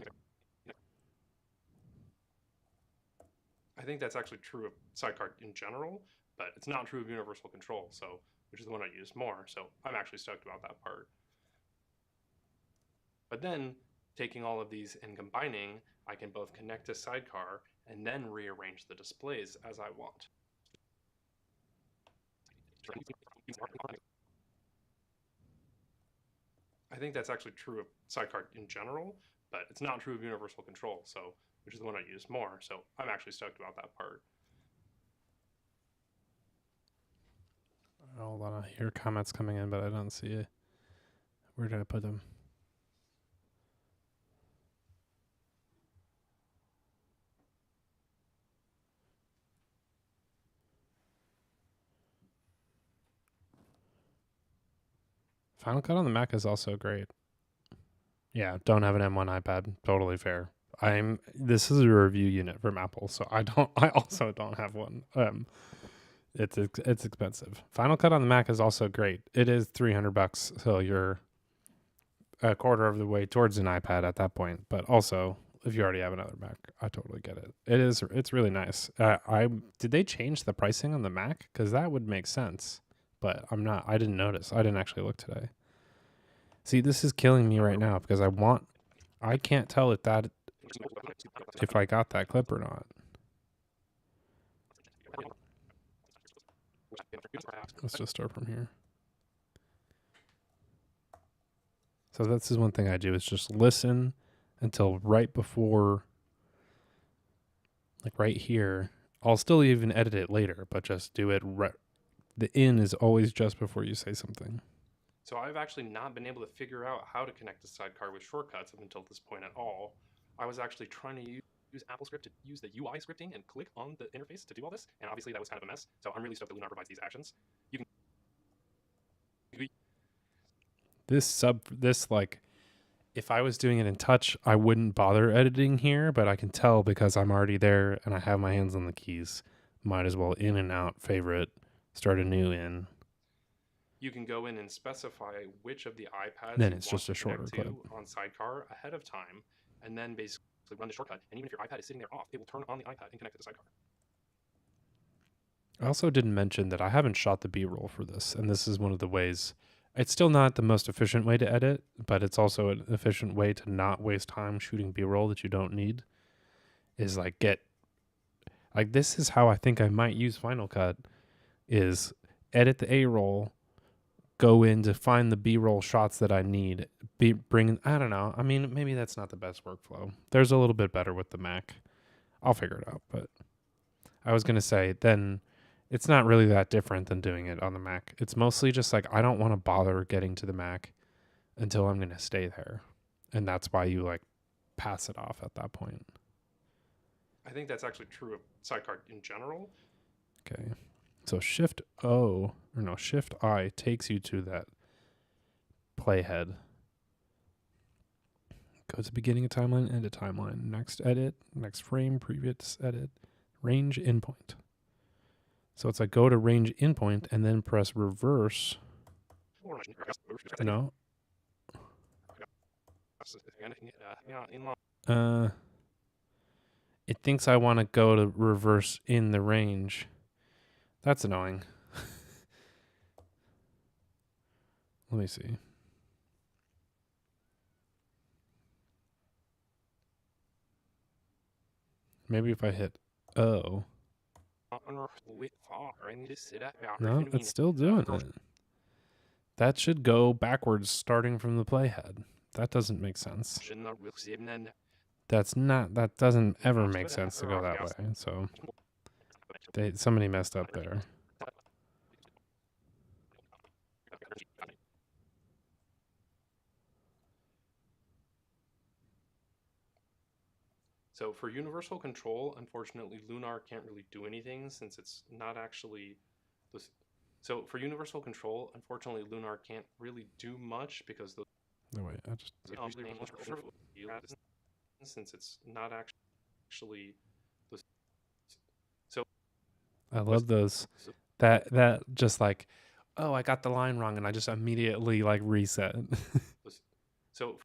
I think that's actually true of sidecar in general, but it's not true of universal control, so which is the one I use more. So I'm actually stoked about that part. But then taking all of these and combining, I can both connect to sidecar and then rearrange the displays as I want. I think that's actually true of sidecar in general, but it's not true of universal control, so which is the one I use more. So I'm actually stoked about that part. Hold on, I hear comments coming in, but I don't see it. Where did I put them? Final Cut on the Mac is also great. Yeah, don't have an M1 iPad. Totally fair. This is a review unit from Apple, so I also don't have one. It's expensive. Final Cut on the Mac is also great. It is $300, so you're a quarter of the way towards an iPad at that point. But also, if you already have another Mac, I totally get it. It's really nice. Did they change the pricing on the Mac? Because that would make sense. But I didn't notice. I didn't actually look today. See, this is killing me right now because I can't tell if I got that clip or not. Let's just start from here. So this is one thing I do is just listen until right before, like right here. I'll still even edit it later, but just do it right. The in is always just before you say something. So I've actually not been able to figure out how to connect the sidecar with shortcuts up until this point at all. I was actually trying to use AppleScript to use the UI scripting and click on the interface to do all this, and obviously that was kind of a mess. So I'm really stoked that Lunar provides these actions. You can if I was doing it in Touch, I wouldn't bother editing here, but I can tell because I'm already there and I have my hands on the keys. Might as well in and out, favorite, start a new in. You can go in and specify which of the iPads Then you it's want just a to shorter connect clip. to on sidecar ahead of time, and then basically run the shortcut. And even if your iPad is sitting there off, it will turn on the iPad and connect to the sidecar. I also didn't mention that I haven't shot the B-roll for this, and this is one of the ways. It's still not the most efficient way to edit, but it's also an efficient way to not waste time shooting B-roll that you don't need. Is this is how I think I might use Final Cut, is edit the A-roll, go in to find the B-roll shots that I need, I don't know. I mean, maybe that's not the best workflow. There's a little bit better with the Mac. I'll figure it out, but I was going to say then it's not really that different than doing it on the Mac. It's mostly just like I don't want to bother getting to the Mac until I'm going to stay there. And that's why you like pass it off at that point. I think that's actually true of sidecar in general. Okay. So Shift I takes you to that playhead. Go to beginning of timeline, end of timeline. Next edit, next frame, previous edit, range endpoint. So it's like go to range endpoint and then press reverse. No. It thinks I want to go to reverse in the range. That's annoying. Let me see. Maybe if I hit O. No, it's still doing it. That should go backwards starting from the playhead. That doesn't make sense. That doesn't ever make sense to go that way. So somebody messed up there. So for universal control, unfortunately, Lunar can't really do anything since it's not actually this. So for universal control, unfortunately, Lunar can't really do much because the. No wait, I just. Since it's not actually this. So. I love those. That just like, oh, I got the line wrong, and I just immediately like reset. So.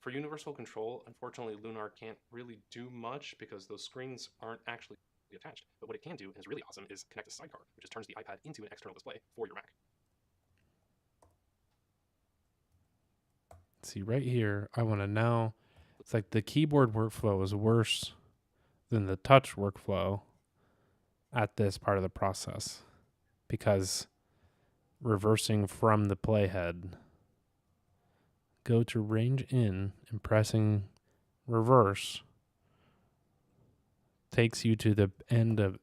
For universal control, unfortunately, Lunar can't really do much because those screens aren't actually attached. But what it can do, and is really awesome, is connect a sidecar, which just turns the iPad into an external display for your Mac. See, right here, I want to know. It's like the keyboard workflow is worse than the touch workflow at this part of the process because reversing from the playhead, go to range in and pressing reverse takes you to the end of,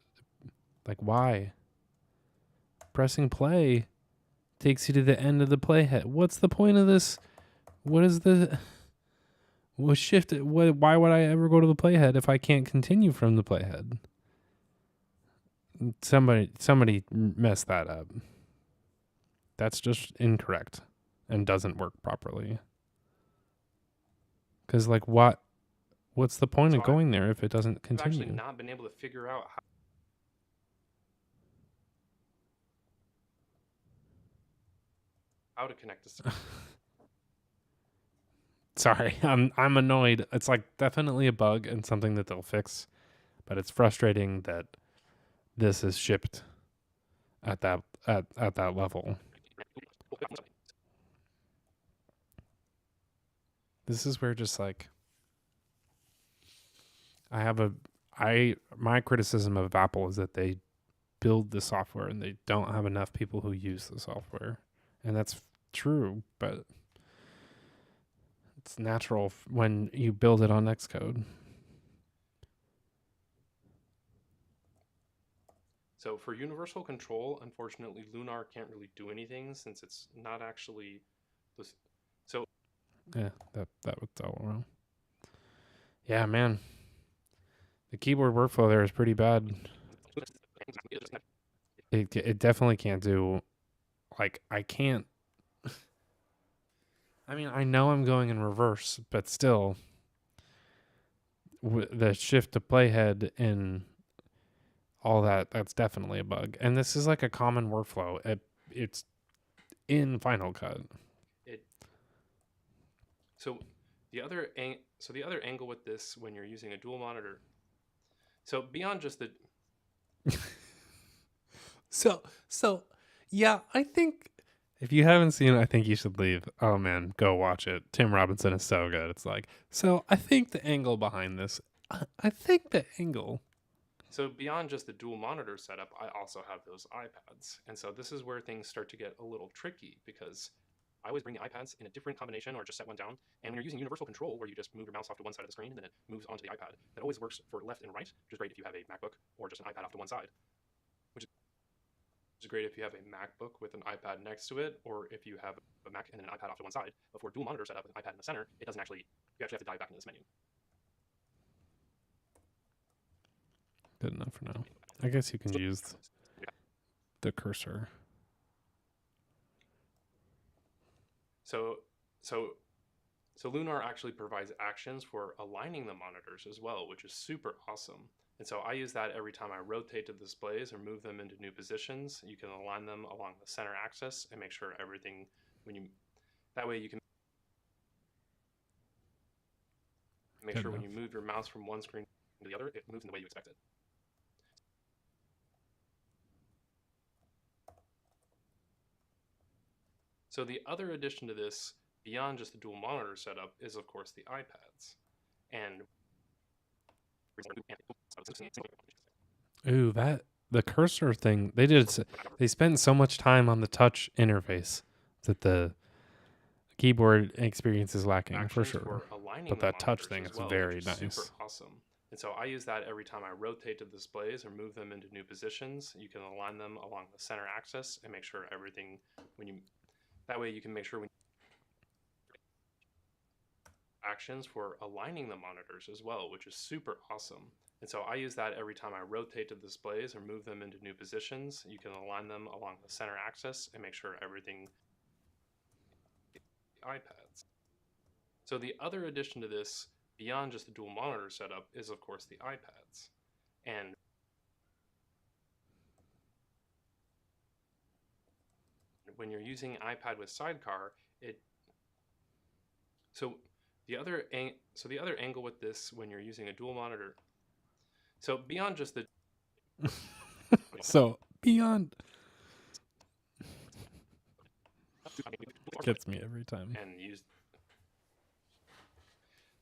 like, why? Pressing play takes you to the end of the playhead. What's the point of this? What is the... What shift? Why would I ever go to the playhead if I can't continue from the playhead? Somebody messed that up. That's just incorrect and doesn't work properly. Because like what's the point of going there if it doesn't continue? I've actually not been able to figure out how to connect this. Sorry, I'm annoyed. It's like definitely a bug and something that they'll fix, but it's frustrating that this is shipped at that level. This is where just like my criticism of Apple is that they build the software and they don't have enough people who use the software. And that's true, but it's natural when you build it on Xcode. So for universal control, unfortunately, Lunar can't really do anything since it's not actually this. So yeah, that was all wrong. Yeah, man, the keyboard workflow there is pretty bad. It definitely can't do, like, I can't. I mean, I know I'm going in reverse, but still, the shift to playhead and all that's definitely a bug. And this is like a common workflow. It's in Final Cut. So the other angle with this when you're using a dual monitor. So beyond just the. So yeah, I think if you haven't seen it, I think you should leave. Oh man, go watch it. Tim Robinson is so good. It's like, so I think the angle behind this, I think the angle. So beyond just the dual monitor setup, I also have those iPads. And so this is where things start to get a little tricky because I always bring the iPads in a different combination or just set one down. And when you're using universal control, where you just move your mouse off to one side of the screen and then it moves onto the iPad, that always works for left and right, which is great if you have a MacBook or just an iPad off to one side. Which is great if you have a MacBook with an iPad next to it, or if you have a Mac and then an iPad off to one side. But for dual monitor setup with an iPad in the center, you actually have to dive back into this menu. Good enough for now. I guess you can use the cursor. So So Lunar actually provides actions for aligning the monitors as well, which is super awesome. And so I use that every time I rotate the displays or move them into new positions. You can align them along the center axis and make sure everything, that way you can make Good sure when enough. you move your mouse from one screen to the other, it moves in the way you expect it. So the other addition to this, beyond just the dual monitor setup, is of course the iPads. And Ooh, the cursor thing, they spent so much time on the touch interface that the keyboard experience is lacking for actions sure. for aligning But the that touch monitors thing as is well, very which is nice. super awesome. And so I use that every time I rotate the displays or move them into new positions. You can align them along the center axis and make sure everything, that way you can make sure actions for aligning the monitors as well, which is super awesome. And so I use that every time I rotate the displays or move them into new positions. You can align them along the center axis and make sure everything iPads. So the other addition to this, beyond just the dual monitor setup, is of course the iPads. And when you're using iPad with Sidecar, the other angle with this when you're using a dual monitor. So beyond just the So beyond gets me every time. and use.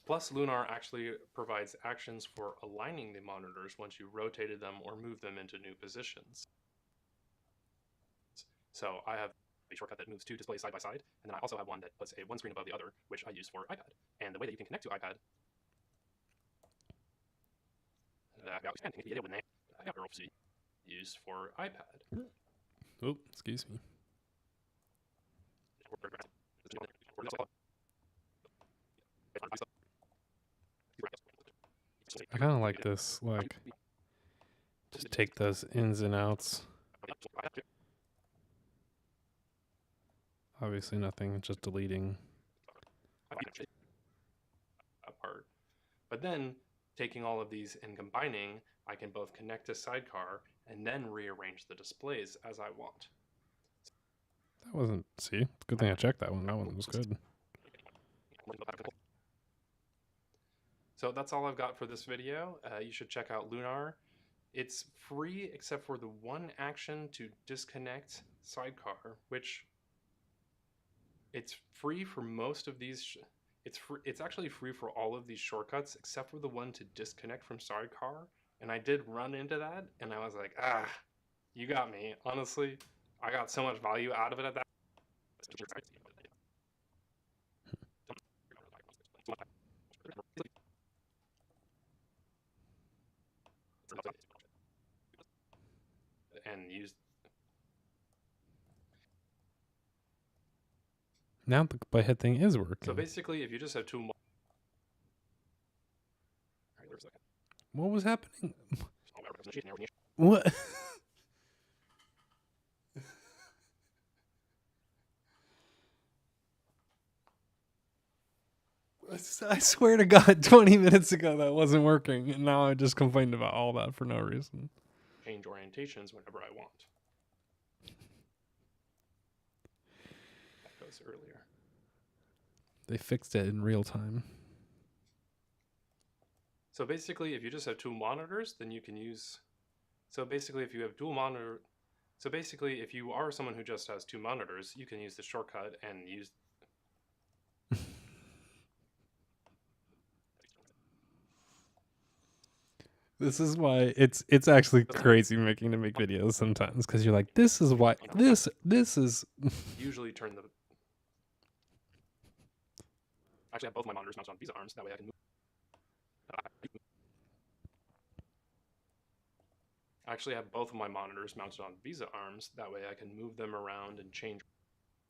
Plus, Lunar actually provides actions for aligning the monitors once you rotated them or moved them into new positions. So I have a shortcut that moves two displays side by side, and then I also have one that puts one screen above the other, which I use for iPad. And the way that you can connect to iPad, use for iPad. Oh, excuse me. I kind of like this, like, just take those ins and outs. Obviously nothing, just deleting. Apart. But then, taking all of these and combining, I can both connect to Sidecar and then rearrange the displays as I want. That wasn't, see, good thing I checked that one. That one was good. So that's all I've got for this video. You should check out Lunar. It's free except for the one action to disconnect Sidecar, which it's free for most of these. It's actually free for all of these shortcuts except for the one to disconnect from Sidecar. And I did run into that, and I was like, you got me. Honestly, I got so much value out of it at that. And used. Now the playhead thing is working. So basically, if you just have two. All right, there's a second. What was happening? What? I swear to God, 20 minutes ago that wasn't working, and now I just complained about all that for no reason. Change orientations whenever I want. That goes earlier. They fixed it in real time. So basically, if you just have two monitors, then you can use. So basically, if you have dual monitor. So basically, if you are someone who just has two monitors, you can use the shortcut and use. This is why it's actually crazy making to make videos sometimes, because you're like, this is why this is. Usually turn the. Actually, I have both my monitors mounted on Visa arms. That way, I can move. I actually have both of my monitors mounted on Visa arms. That way, I can move them around and change.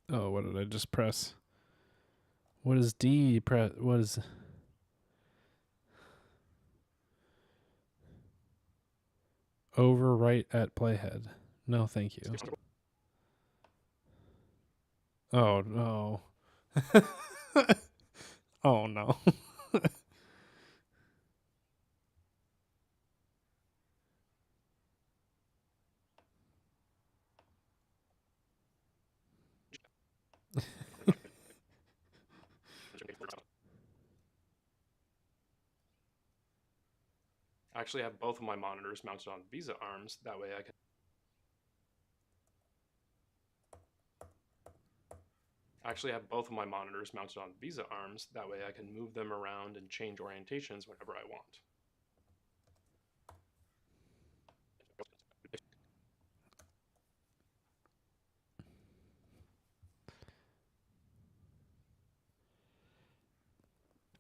Oh, what did I just press? What is D? What is? Overwrite at playhead. No, thank you. Oh no. Oh no. I actually have both of my monitors mounted on Visa arms. That way I can move them around and change orientations whenever I want.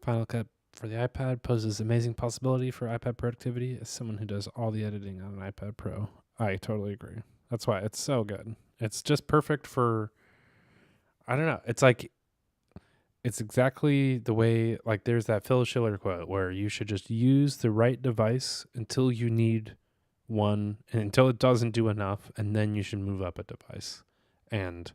Final Cut for the iPad poses amazing possibility for iPad productivity. As someone who does all the editing on an iPad Pro, I totally agree. That's why it's so good. It's just perfect for, I don't know. It's like, it's exactly the way, like there's that Phil Schiller quote where you should just use the right device until you need one and until it doesn't do enough, and then you should move up a device. And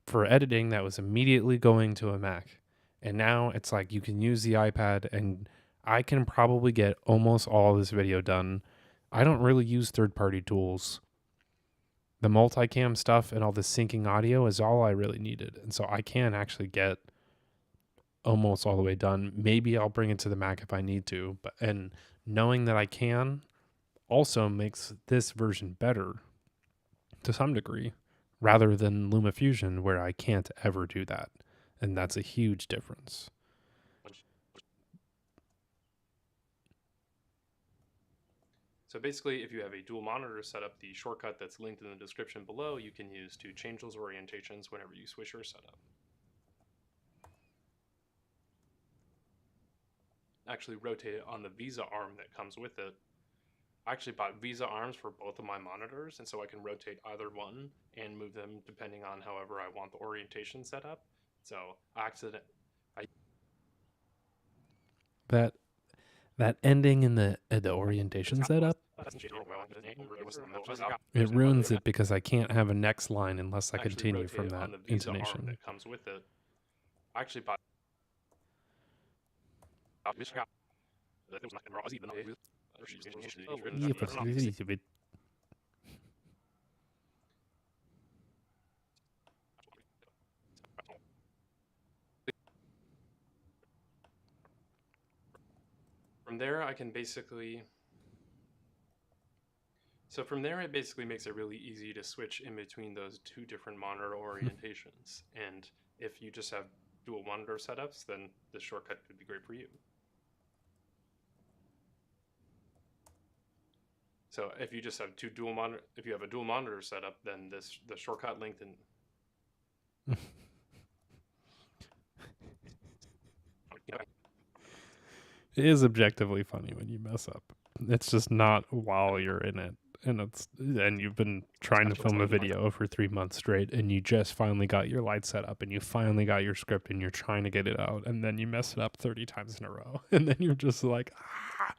for editing, that was immediately going to a Mac. And now it's like you can use the iPad, and I can probably get almost all this video done. I don't really use third-party tools. The multicam stuff and all the syncing audio is all I really needed. And so I can actually get almost all the way done. Maybe I'll bring it to the Mac if I need to. And knowing that I can also makes this version better to some degree, rather than LumaFusion where I can't ever do that. And that's a huge difference. So basically, if you have a dual monitor setup, the shortcut that's linked in the description below, you can use to change those orientations whenever you switch your setup. Actually rotate it on the Visa arm that comes with it. I actually bought Visa arms for both of my monitors, and so I can rotate either one and move them depending on however I want the orientation set up. So that ending in the orientation setup, it ruins it because I can't have a next line unless I continue from that intonation. That comes with it. I actually bought From there, it basically makes it really easy to switch in between those two different monitor orientations. And if you just have dual monitor setups, then this shortcut could be great for you. So if you just have if you have a dual monitor setup, then the shortcut linked in. It is objectively funny when you mess up. It's just not while you're in it. And you've been trying to film a video for 3 months straight, and you just finally got your light set up, and you finally got your script, and you're trying to get it out, and then you mess it up 30 times in a row, and then you're just like, ah.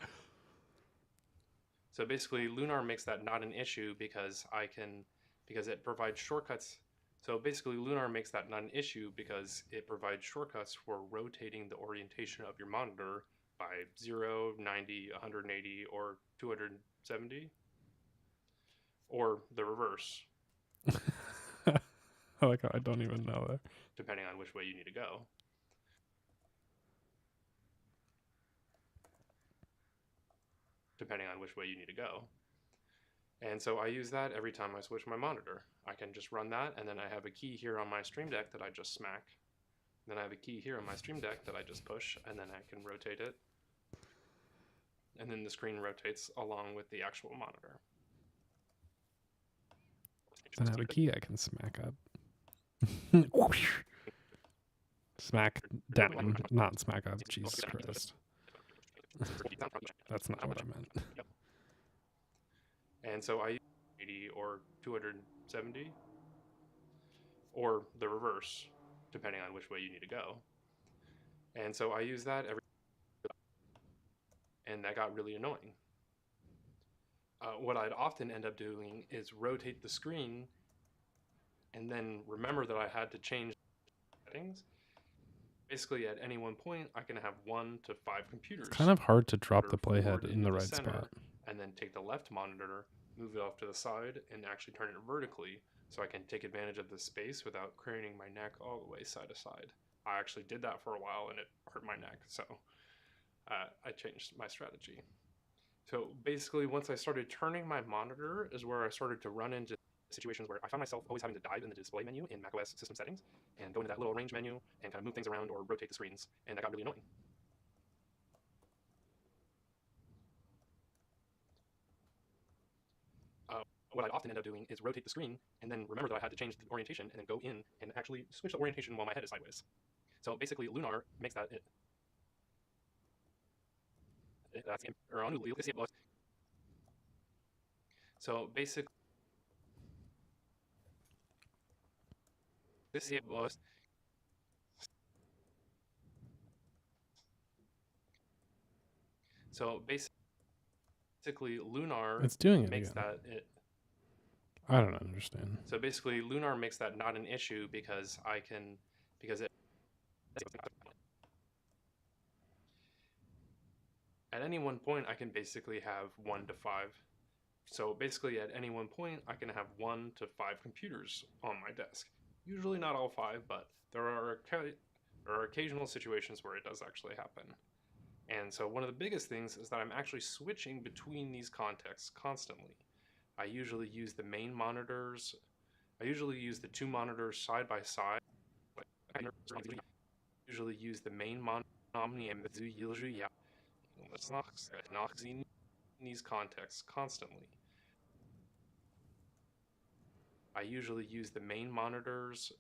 So basically, Lunar makes that not an issue because it provides shortcuts. So basically, Lunar makes that not an issue because it provides shortcuts for rotating the orientation of your monitor by 0, 90, 180, or 270, or the reverse. I don't even know that. Depending on which way you need to go. And so I use that every time I switch my monitor. I can just run that, and then I have a key here on my Stream Deck that I just smack. Then I have a key here on my Stream Deck that I just push, and then I can rotate it. And then the screen rotates along with the actual monitor. Then I have a key I can smack up. Smack down, not smack up. Jesus Christ. That's not what I meant. And so I use 80 or 270, or the reverse, depending on which way you need to go. And so I use that and that got really annoying. What I'd often end up doing is rotate the screen and then remember that I had to change settings. basically at any one point, I can have 1 to 5 computers. It's kind of hard to drop the forward playhead in into the right center, spot. and then take the left monitor, move it off to the side, and actually turn it vertically so I can take advantage of the space without craning my neck all the way side to side. I actually did that for a while and it hurt my neck, so I changed my strategy. So basically, once I started turning my monitor is where I started to run into situations where I found myself always having to dive in the display menu in macOS system settings and go into that little range menu and kind of move things around or rotate the screens, and that got really annoying. What I'd often end up doing is rotate the screen and then remember that I had to change the orientation and then go in and actually switch the orientation while my head is sideways. So basically, Lunar makes that so basically, Lunar It's doing it makes again. that I don't understand. So basically, Lunar makes that not an issue because at any one point I can basically have 1 to 5. So basically, at any one point I can have 1 to 5 computers on my desk. Usually not all 5, but there are occasional situations where it does actually happen. And so one of the biggest things is that I'm actually switching between these contexts constantly. I usually use the main monitors. I usually use the 2 monitors side by side. I usually use the main monitor in these contexts constantly. I usually use the main monitors.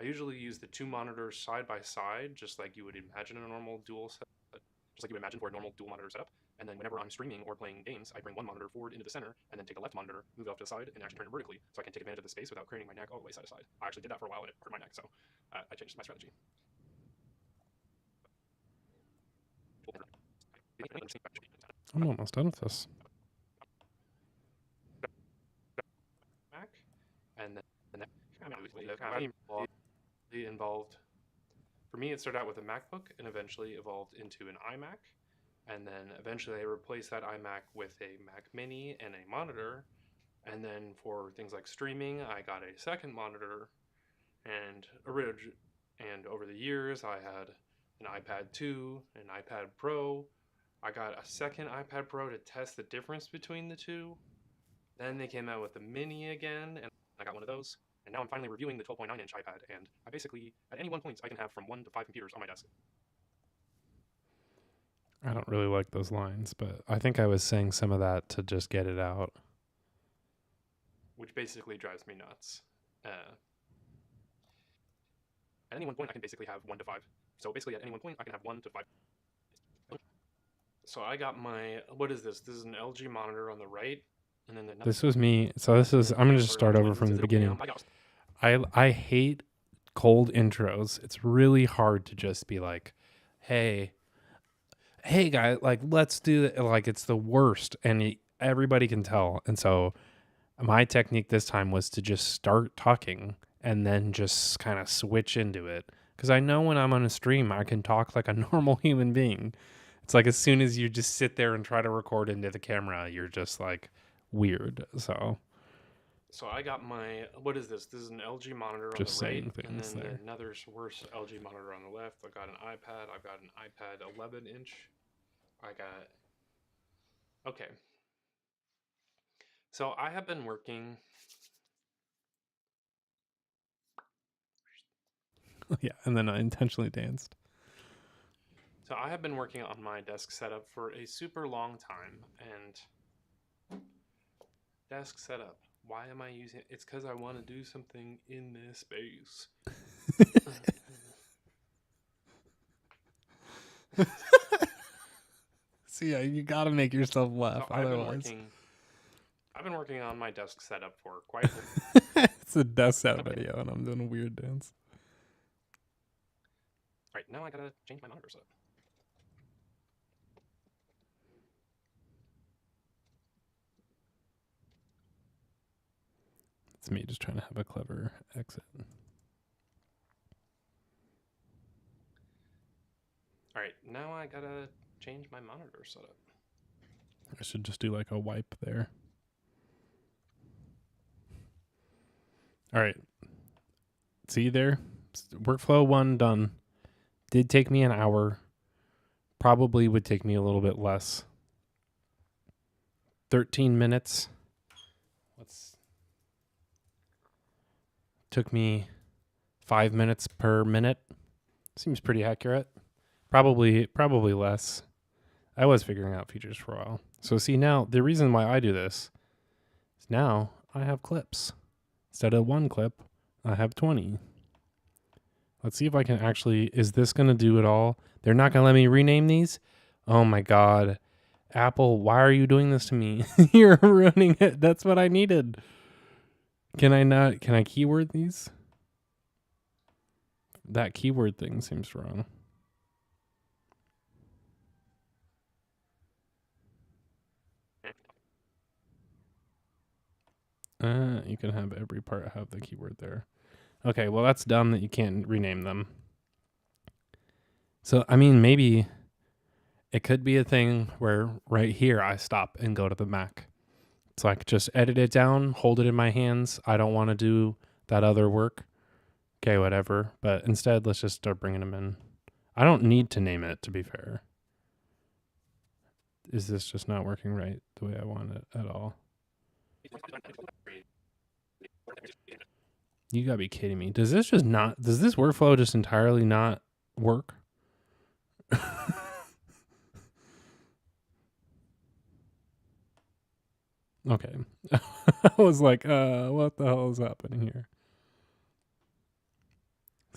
I usually use the 2 monitors side by side, just like you would imagine a normal dual set, just like you would imagine for a normal dual monitor setup. And then whenever I'm streaming or playing games, I bring one monitor forward into the center, and then take the left monitor, move it off to the side, and actually turn it vertically, so I can take advantage of the space without craning my neck all the way side to side. I actually did that for a while, and it hurt my neck, so I changed my strategy. I'm almost done with this. Mac, and then involved. For me, it started out with a MacBook and eventually evolved into an iMac. And then eventually I replaced that iMac with a Mac Mini and a monitor. And then for things like streaming, I got a second monitor. And over the years, I had an iPad 2, an iPad Pro. I got a second iPad Pro to test the difference between the two. Then they came out with the Mini again, and I got one of those. And now I'm finally reviewing the 12.9-inch iPad, and I basically, at any one point, I can have from 1 to 5 computers on my desk. I don't really like those lines, but I think I was saying some of that to just get it out. Which basically drives me nuts. At any one point, I can basically have 1 to 5. So basically, at any one point, I can have 1 to 5. So I got my, what is this? This is an LG monitor on the right. And then this was me. So this is, I'm going to just start over from the beginning. I hate cold intros. It's really hard to just be like, hey guy, like, let's do it. Like, it's the worst. And everybody can tell. And so my technique this time was to just start talking and then just kind of switch into it. Because I know when I'm on a stream, I can talk like a normal human being. It's like as soon as you just sit there and try to record into the camera, you're just like weird. So I got my, what is this? This is an LG monitor on just the right, saying and things then there. another worse LG monitor on the left. I got an iPad. I've got an iPad 11-inch. Okay. So I have been working. Yeah, and then I intentionally danced. So I have been working on my desk setup for a super long time, and desk setup. Why am I using it? It's because I want to do something in this space. So yeah, you got to make yourself laugh. So Otherwise, I've been working on my desk setup for quite. It's a desk set video, and I'm doing a weird dance. Right now, I gotta change my monitor setup. It's me just trying to have a clever exit. All right, now I gotta change my monitor setup. I should just do like a wipe there. All right. See there? Workflow 1 done. Did take me an hour. Probably would take me a little bit less. 13 minutes. Took me 5 minutes per minute. Seems pretty accurate. Probably less. I was figuring out features for a while. So see now, the reason why I do this is now I have clips. Instead of 1 clip, I have 20. Let's see if I can actually, is this going to do it all? They're not going to let me rename these? Oh my God. Apple, why are you doing this to me? You're ruining it. That's what I needed. Can I keyword these? That keyword thing seems wrong. You can have every part have the keyword there. Okay, well that's dumb that you can't rename them. So, I mean, maybe it could be a thing where right here I stop and go to the Mac. It's like just edit it down, hold it in my hands. I don't want to do that other work. Okay, whatever. But instead, let's just start bringing them in. I don't need to name it, to be fair. Is this just not working right the way I want it at all? You gotta be kidding me. Does this workflow just entirely not work? Okay. I was like, what the hell is happening here?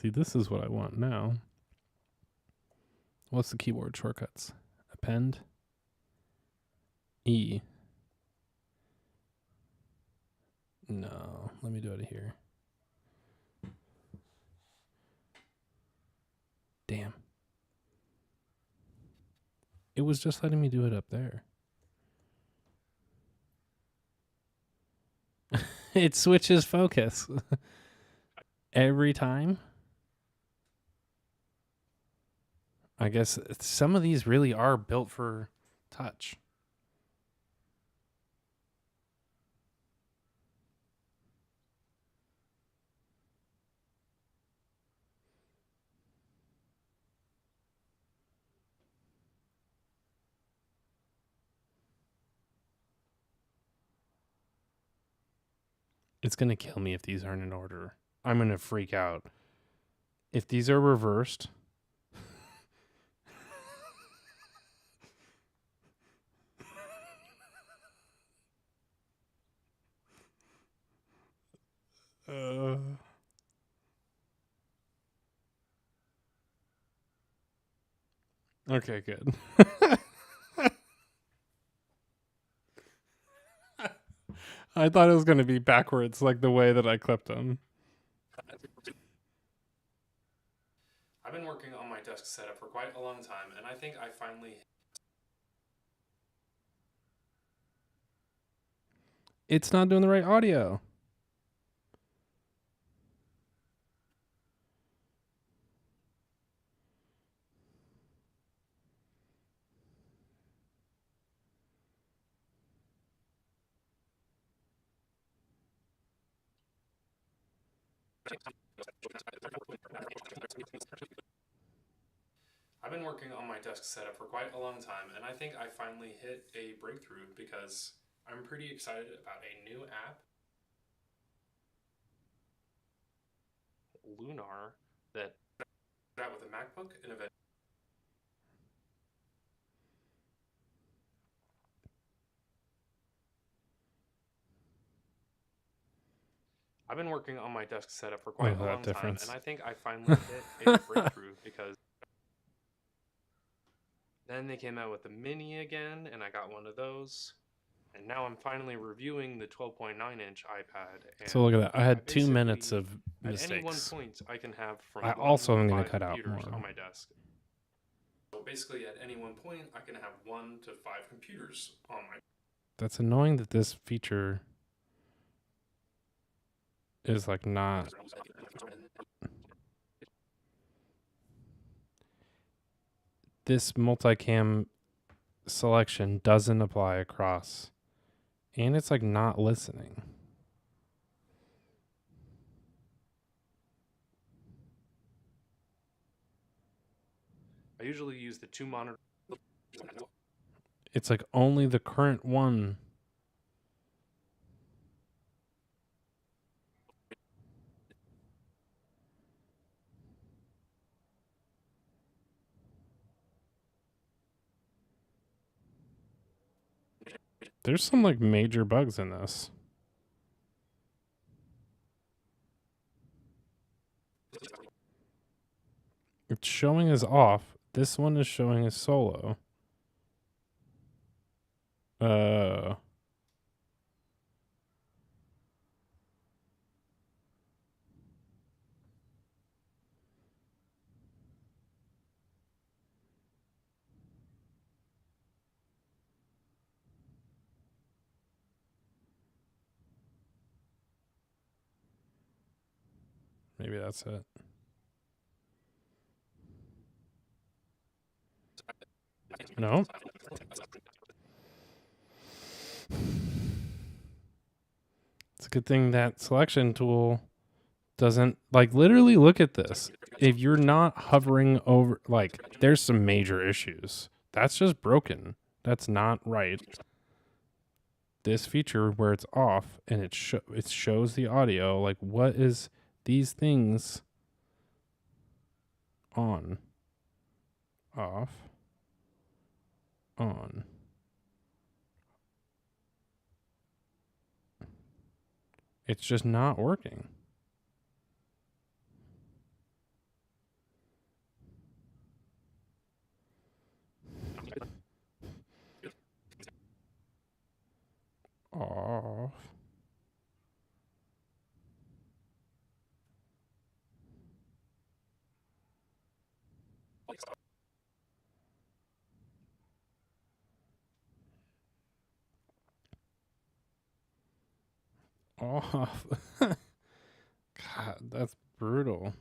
See, this is what I want now. What's the keyboard shortcuts? Append. E. No, let me do it here. Damn. It was just letting me do it up there. It switches focus every time. I guess some of these really are built for touch. It's going to kill me if these aren't in order. I'm going to freak out. If these are reversed. Okay, good. I thought it was going to be backwards, like the way that I clipped them. I've been working on my desk setup for quite a long time, and I think I finally... It's not doing the right audio. I've been working on my desk setup for quite a long time, and I think I finally hit a breakthrough because I'm pretty excited about a new app, Lunar, that out with a MacBook and a I've been working on my desk setup for quite a long time, and I think I finally hit a breakthrough because then they came out with the Mini again, and I got one of those. And now I'm finally reviewing the 12.9-inch iPad. And so look at that. I had 2 minutes of mistakes. At any one point, I can have from I also am going to cut out more on my desk. So basically, at any one point, I can have 1 to 5 computers on my. That's annoying that this feature is like not. this multicam selection doesn't apply across. And it's like not listening. I usually use the 2 monitor. It's like only the current one. There's some like major bugs in this. It's showing as off. This one is showing as solo. Maybe that's it. No. It's a good thing that selection tool doesn't, like, literally look at this. If you're not hovering over, like, there's some major issues. That's just broken. That's not right. This feature where it's off and it shows the audio, like, what is these things on, off, on. It's just not working. Off. Off. God, that's brutal.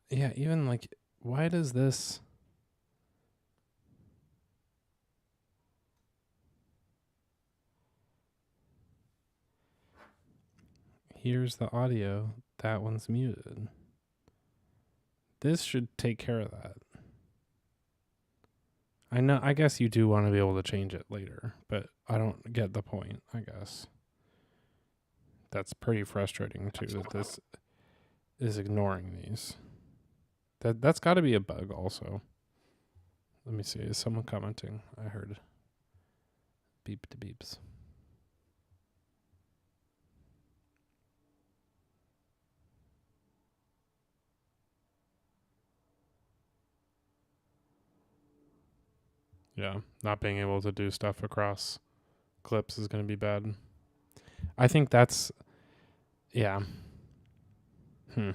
Yeah, even like, why does this... Here's the audio. That one's muted. This should take care of that. I know, I guess you do want to be able to change it later, but I don't get the point, I guess. That's pretty frustrating too, that this is ignoring these. That's got to be a bug also. Let me see, is someone commenting? I heard beep to beeps. Yeah, not being able to do stuff across clips is going to be bad. I think that's, yeah. I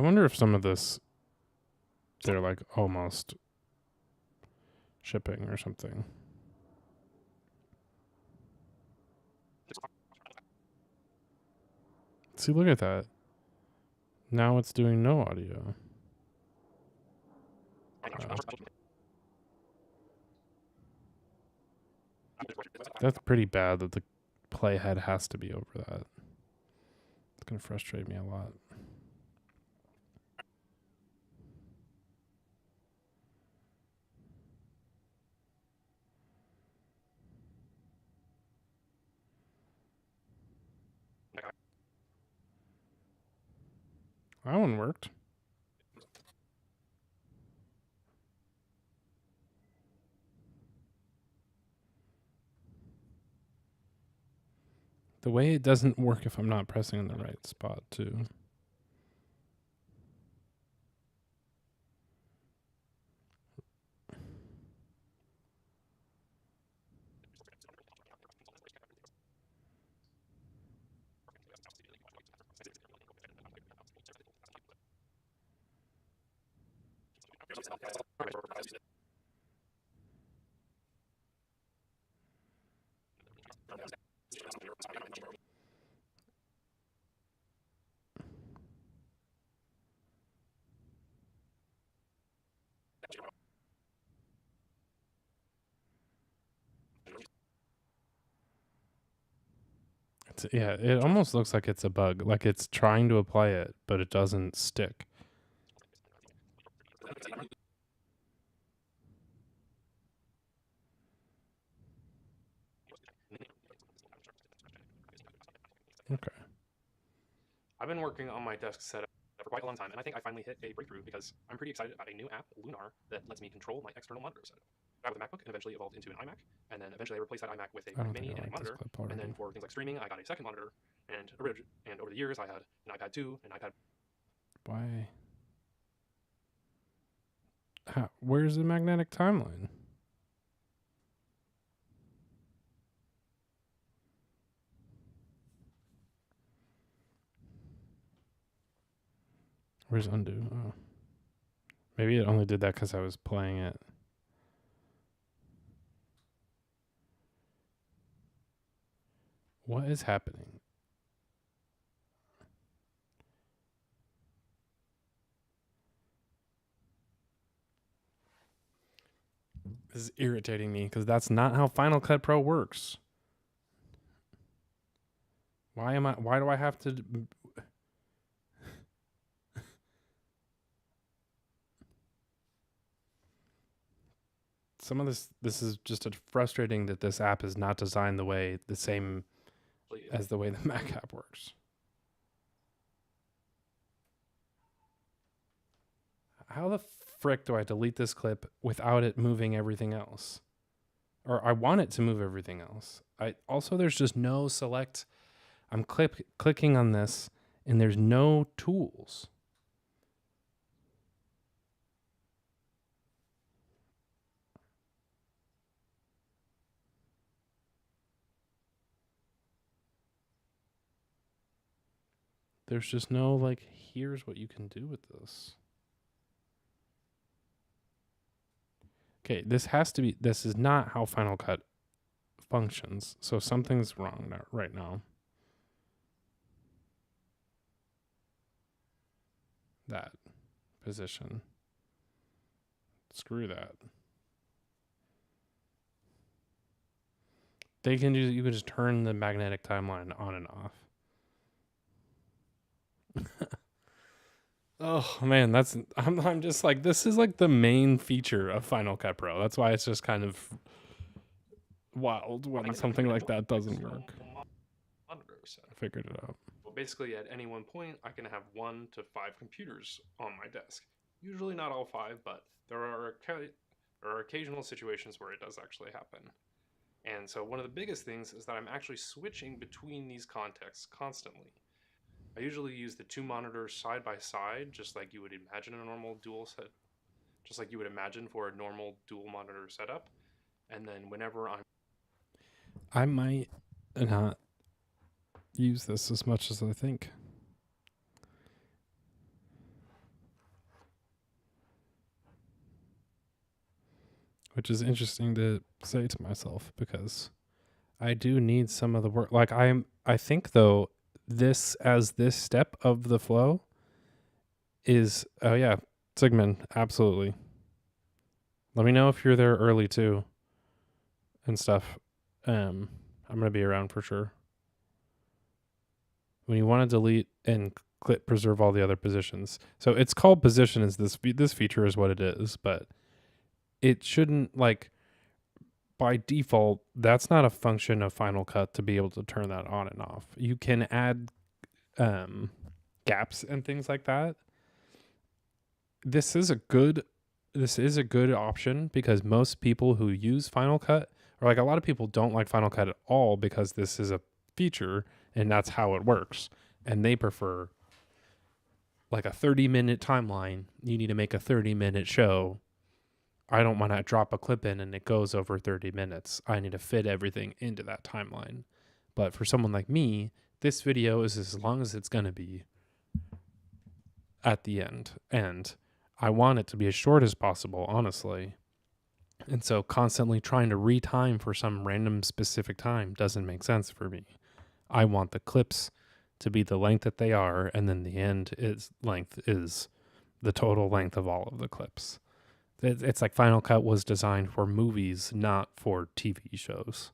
wonder if some of this, they're like almost shipping or something. See, look at that. Now it's doing no audio. That's pretty bad that the playhead has to be over that. It's going to frustrate me a lot. That one worked. The way it doesn't work if I'm not pressing in the right spot, too. Yeah, it almost looks like it's a bug. Like it's trying to apply it, but it doesn't stick. Okay. I've been working on my desk setup for quite a long time, and I think I finally hit a breakthrough because I'm pretty excited about a new app, Lunar, that lets me control my external monitor setup. I with a MacBook and eventually evolved into an iMac, and then eventually I replaced that iMac with a I Mac don't Mini think I and a like this monitor. clip already. And then for things like streaming, I got a second monitor, and over the years I had an iPad 2, an iPad. Why? Where's the magnetic timeline? Where's undo? Oh. Maybe it only did that because I was playing it. What is happening? This is irritating me because that's not how Final Cut Pro works. Why do I have to... Some of this is just frustrating that this app is not designed the same as the way the Mac app works. How the frick do I delete this clip without it moving everything else? Or I want it to move everything else. There's just no select. I'm clicking on this and there's no tools. There's just no, like, here's what you can do with this. Okay, this is not how Final Cut functions. So something's wrong right now. That position. Screw that. You can just turn the magnetic timeline on and off. Oh man, I'm just like, this is like the main feature of Final Cut Pro. That's why it's just kind of wild when something like that doesn't work. I figured it out. Well, basically at any one point, I can have 1 to 5 computers on my desk. Usually not all 5, but there are occasional situations where it does actually happen. And so one of the biggest things is that I'm actually switching between these contexts constantly. I usually use the 2 monitors side by side, just like you would imagine a normal just like you would imagine for a normal dual monitor setup. And then whenever I might not use this as much as I think. Which is interesting to say to myself because I do need some of the work. Like I think though, this step of the flow is, oh yeah, Sigmund, absolutely. Let me know if you're there early too and stuff. I'm going to be around for sure. When you want to delete and click preserve all the other positions. So it's called position as this feature is what it is, but it shouldn't, like, by default, that's not a function of Final Cut to be able to turn that on and off. You can add gaps and things like that. This is a good option because most people who use Final Cut, or like a lot of people don't like Final Cut at all because this is a feature and that's how it works. And they prefer like a 30-minute timeline. You need to make a 30-minute show. I don't want to drop a clip in and it goes over 30 minutes. I need to fit everything into that timeline. But for someone like me, this video is as long as it's going to be at the end. And I want it to be as short as possible, honestly. And so constantly trying to retime for some random specific time doesn't make sense for me. I want the clips to be the length that they are, and then the end is length is the total length of all of the clips. It's like Final Cut was designed for movies, not for TV shows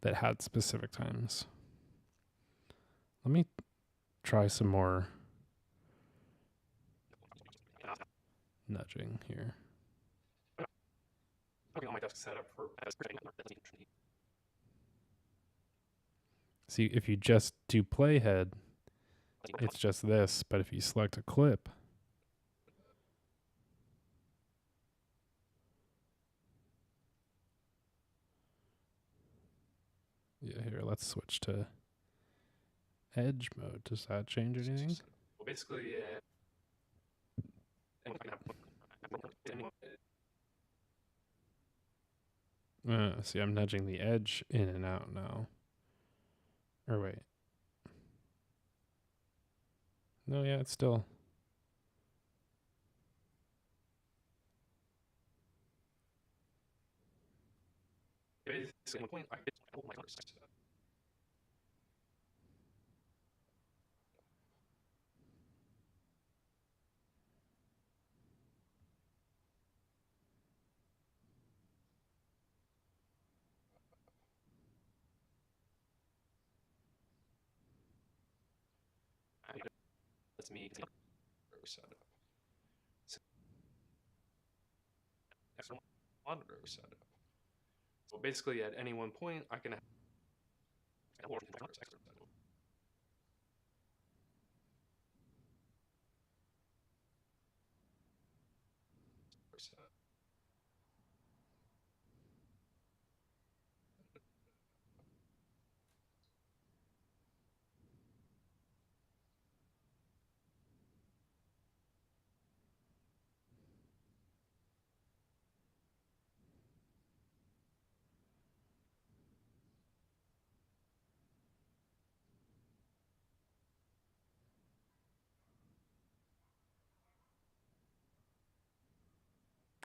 that had specific times. Let me try some more nudging here. I'm on my desk setup for. See, if you just do Playhead, it's just this, but if you select a clip, yeah, here, let's switch to Edge mode. Does that change anything? Well, basically, See, I'm nudging the edge in and out now. Or wait. No, yeah, it's still. basically, point I get all my colors. That's me setup. External monitor setup. So basically, at any one point, I can have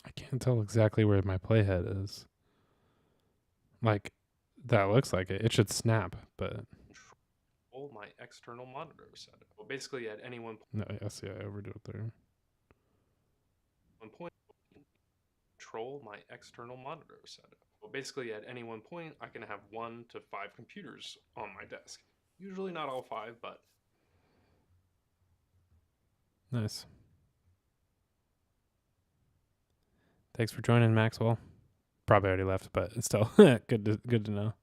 I can't tell exactly where my playhead is. Like, that looks like it. It should snap, but. control my external monitor setup. Well, basically, at any one No, yes, yeah, I overdo it there. point, control my external monitor setup. Well, basically, at any one point, I can have 1 to 5 computers on my desk. Usually not all 5, but. Nice. Thanks for joining, Maxwell. Probably already left, but it's still good to know.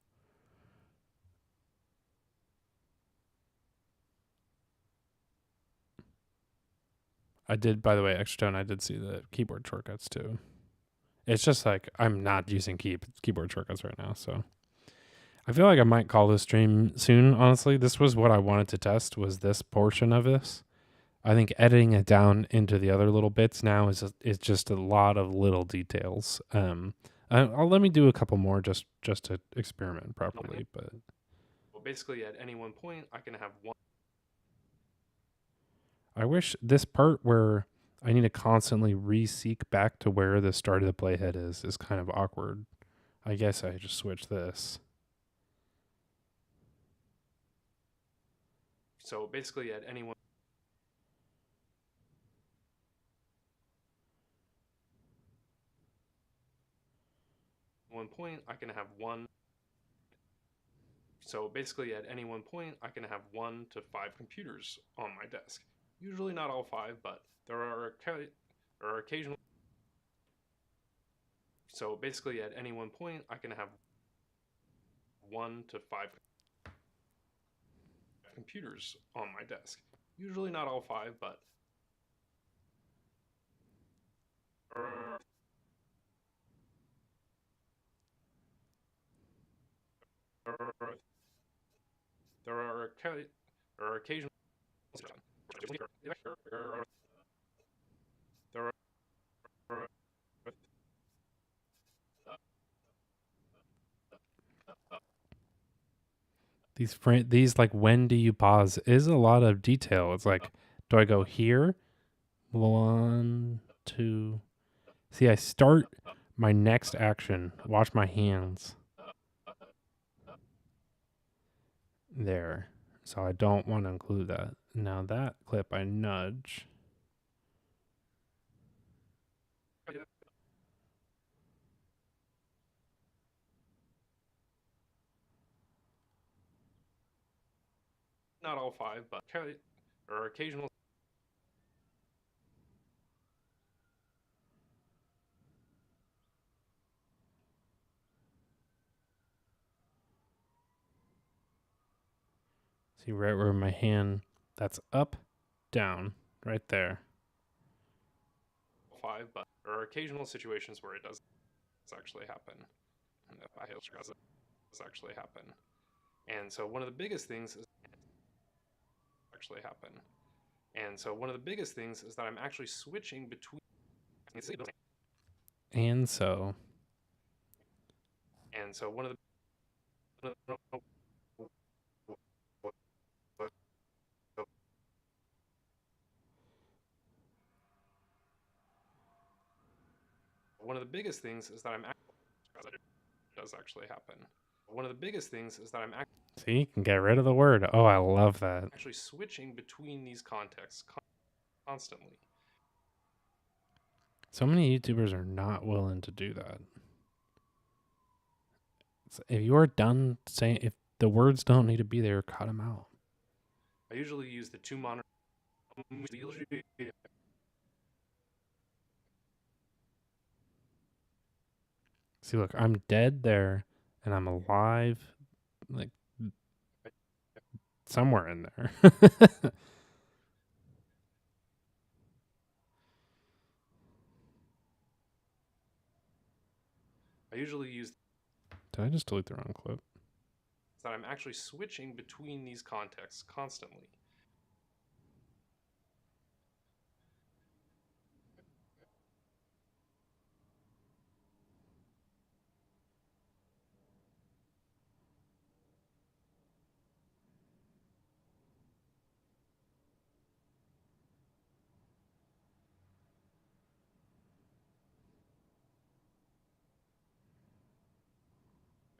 I did, by the way, extra tone, I did see the keyboard shortcuts too. It's just like I'm not using keyboard shortcuts right now, so I feel like I might call this stream soon, honestly. This was what I wanted to test, was this portion of this. I think editing it down into the other little bits now is just a lot of little details. Let me do a couple more just to experiment properly. But well, basically, at any one point, I can have 1. I wish this part where I need to constantly re-seek back to where the start of the playhead is kind of awkward. I guess I just switch this. So basically, at any one point, I can have 1. So basically, at any one point, I can have 1 to 5 computers on my desk. Usually not all 5, but there are occasional. So basically, at any one point, I can have 1 to 5 computers on my desk. Usually not all 5, but. There are occasional. There are. These like, when do you pause is a lot of detail. It's like, do I go here? 1, 2. See, I start my next action, watch my hands. There. So I don't want to include that. Now that clip I nudge. Not all 5, but there are occasional. See right where my hand, that's up, down, right there. 5, but there are occasional situations where it does actually happen. And if I does actually happen. And so one of the biggest things is actually happen. And so one of the biggest things is that I'm actually switching between. And so. And so one of the. One of the biggest things is that I'm actually. It does actually happen. One of the biggest things is that I'm actually. See, you can get rid of the word. Oh, I love that. Actually switching between these contexts constantly. So many YouTubers are not willing to do that. So if you are done saying, if the words don't need to be there, cut them out. I usually use the 2 monitor. See, look, I'm dead there, and I'm alive, like, somewhere in there. I usually use. Did I just delete the wrong clip? That I'm actually switching between these contexts constantly.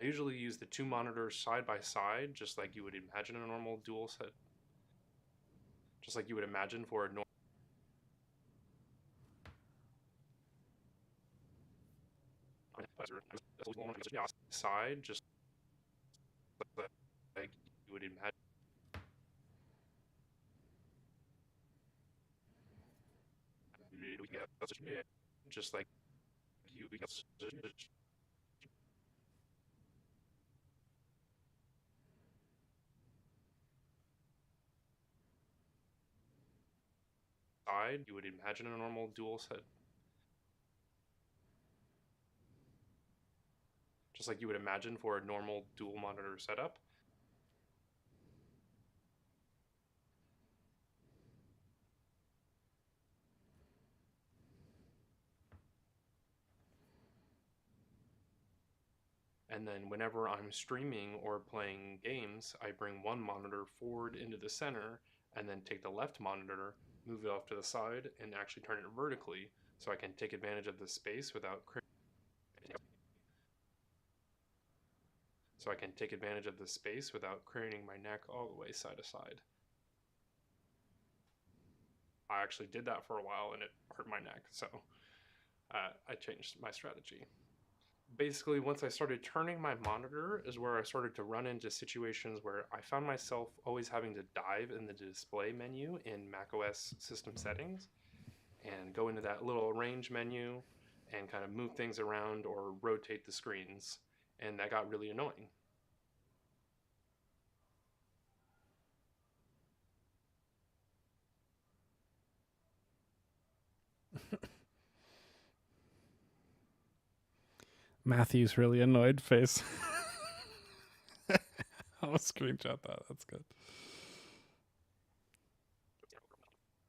I usually use the 2 monitors side by side, just like you would imagine a normal dual set. Just like you would imagine for a normal. Side, just like you would imagine. Just like you. Side, you would imagine a normal dual set. Just like you would imagine for a normal dual monitor setup. And then whenever I'm streaming or playing games, I bring one monitor forward into the center and then take the left monitor, move it off to the side, and actually turn it vertically so I can take advantage of the space without craning my neck all the way side to side. I actually did that for a while and it hurt my neck, so I changed my strategy. Basically, once I started turning my monitor is where I started to run into situations where I found myself always having to dive in the display menu in macOS system settings and go into that little arrange menu and kind of move things around or rotate the screens. And that got really annoying. Matthew's really annoyed face. I'll screenshot that. That's good.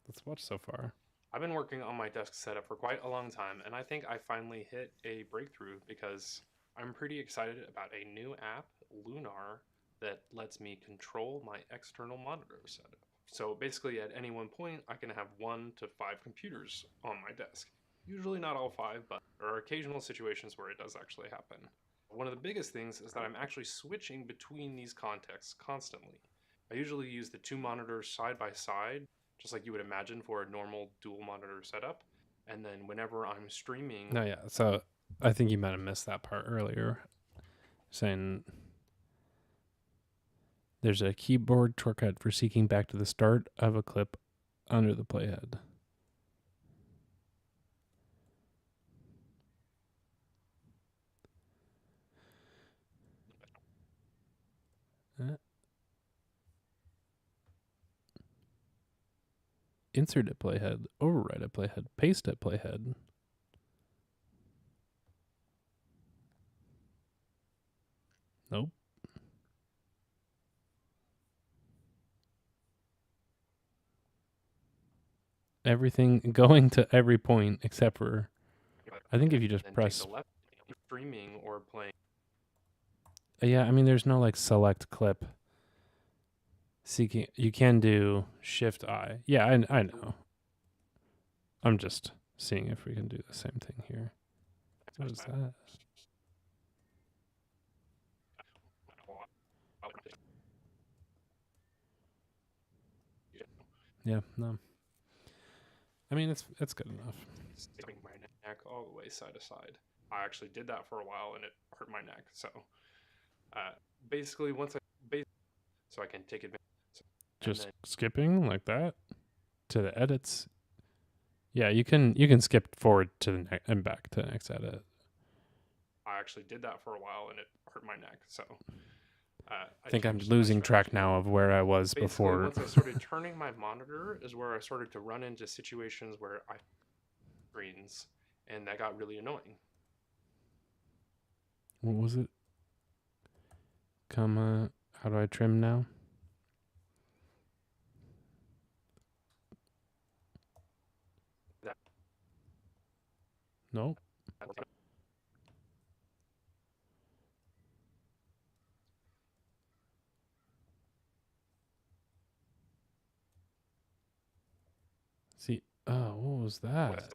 Let's watch so far. I've been working on my desk setup for quite a long time, and I think I finally hit a breakthrough because I'm pretty excited about a new app, Lunar, that lets me control my external monitor setup. So basically, at any one point, I can have 1 to 5 computers on my desk. Usually not all 5, but there are occasional situations where it does actually happen. One of the biggest things is that I'm actually switching between these contexts constantly. I usually use the 2 monitors side by side, just like you would imagine for a normal dual monitor setup. And then whenever I'm streaming... No, yeah. So I think you might have missed that part earlier, saying there's a keyboard shortcut for seeking back to the start of a clip under the playhead. Insert at playhead, override at playhead, paste at playhead. Nope. Everything going to every point except for, I think if you just press the left, streaming or playing. Yeah, I mean there's no like select clip. Seeking, you can do Shift I. Yeah, I know. I'm just seeing if we can do the same thing here. What is that? Yeah, no. I mean it's good enough. Sticking my neck all the way side to side. I actually did that for a while and it hurt my neck. So basically once so I can take advantage. Just skipping like that to the edits. Yeah, you can skip forward to the next and back to the next edit. I actually did that for a while and it hurt my neck. So I think I'm losing track now of where I was basically, before. Once I started turning my monitor is where I started to run into situations where I screens, and that got really annoying. What was it? How do I trim now? Nope. See, what was that?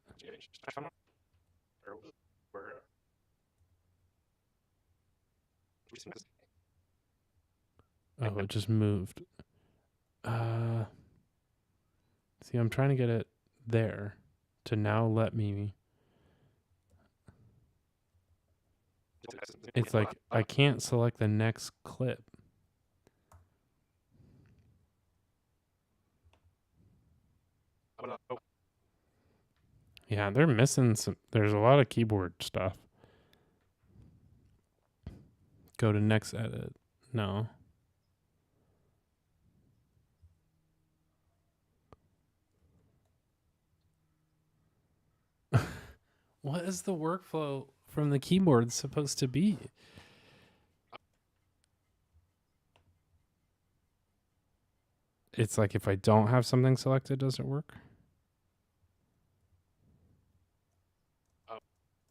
Oh, it just moved. See, I'm trying to get it there to now let me. It's like I can't select the next clip. Yeah, they're missing some. There's a lot of keyboard stuff. Go to next edit. No. What is the workflow from the keyboard supposed to be? It's like if I don't have something selected, does it work?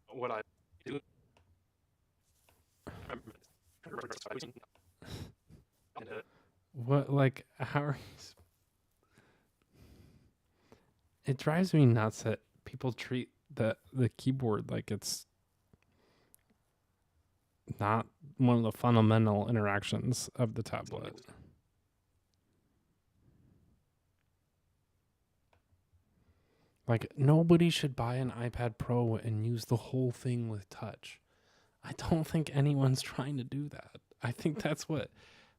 What I do. What, like, how are you? It drives me nuts that people treat the keyboard like it's not one of the fundamental interactions of the tablet. Like, nobody should buy an iPad Pro and use the whole thing with touch. I don't think anyone's trying to do that. I think that's what...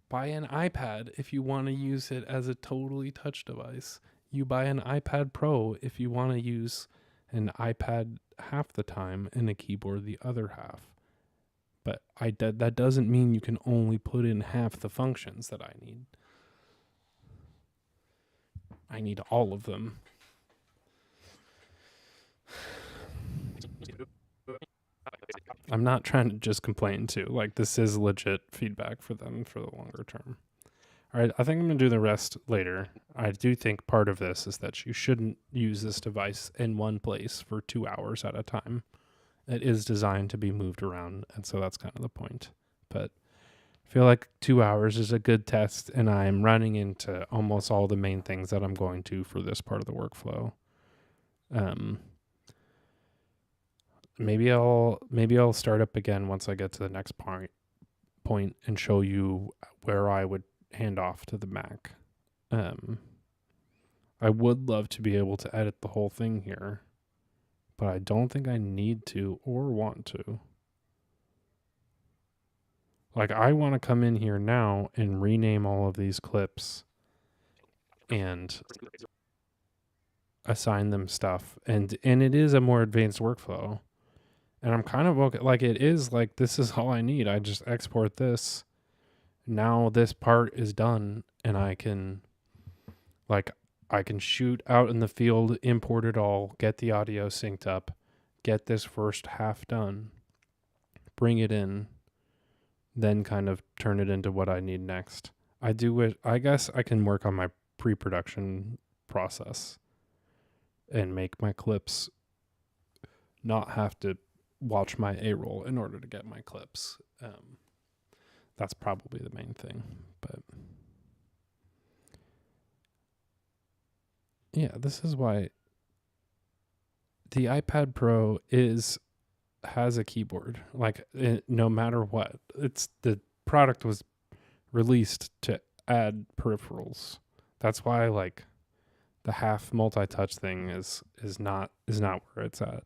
Buy an iPad if you want to use it as a totally touch device. You buy an iPad Pro if you want to use an iPad half the time and a keyboard the other half. But that doesn't mean you can only put in half the functions that I need. I need all of them. I'm not trying to just complain too. Like, this is legit feedback for them for the longer term. All right, I think I'm going to do the rest later. I do think part of this is that you shouldn't use this device in one place for 2 hours at a time. It is designed to be moved around, and so that's kind of the point. But I feel like 2 hours is a good test, and I'm running into almost all the main things that I'm going to for this part of the workflow. maybe I'll start up again once I get to the next point and show you where I would hand off to the Mac. I would love to be able to edit the whole thing here, but I don't think I need to or want to. Like, I want to come in here now and rename all of these clips and assign them stuff. And it is a more advanced workflow. And I'm kind of okay. Like, it is like, this is all I need. I just export this. Now this part is done, and I can shoot out in the field, import it all, get the audio synced up, get this first half done, bring it in, then kind of turn it into what I need next. I guess I can work on my pre-production process and make my clips not have to watch my A-roll in order to get my clips. That's probably the main thing, but yeah, this is why the iPad Pro has a keyboard. Like, no matter what, the product was released to add peripherals. That's why, like, the half multi-touch thing is not where it's at.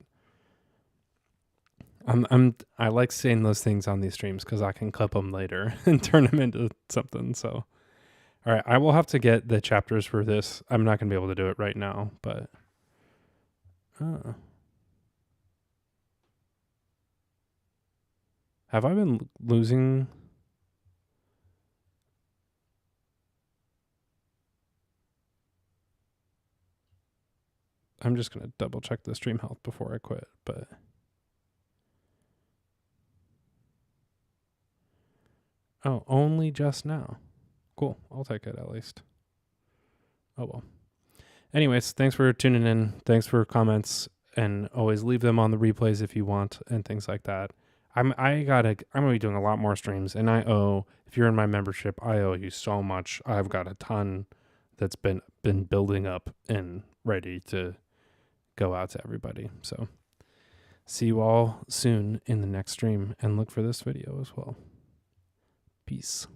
I like saying those things on these streams because I can clip them later and turn them into something. So, all right, I will have to get the chapters for this. I'm not gonna be able to do it right now, but have I been losing? I'm just gonna double check the stream health before I quit, but. Oh, only just now. Cool. I'll take it at least. Oh, well. Anyways, thanks for tuning in. Thanks for comments, and always leave them on the replays if you want and things like that. I'm gonna be doing a lot more streams, and if you're in my membership, I owe you so much. I've got a ton that's been building up and ready to go out to everybody. So see you all soon in the next stream, and look for this video as well. Peace.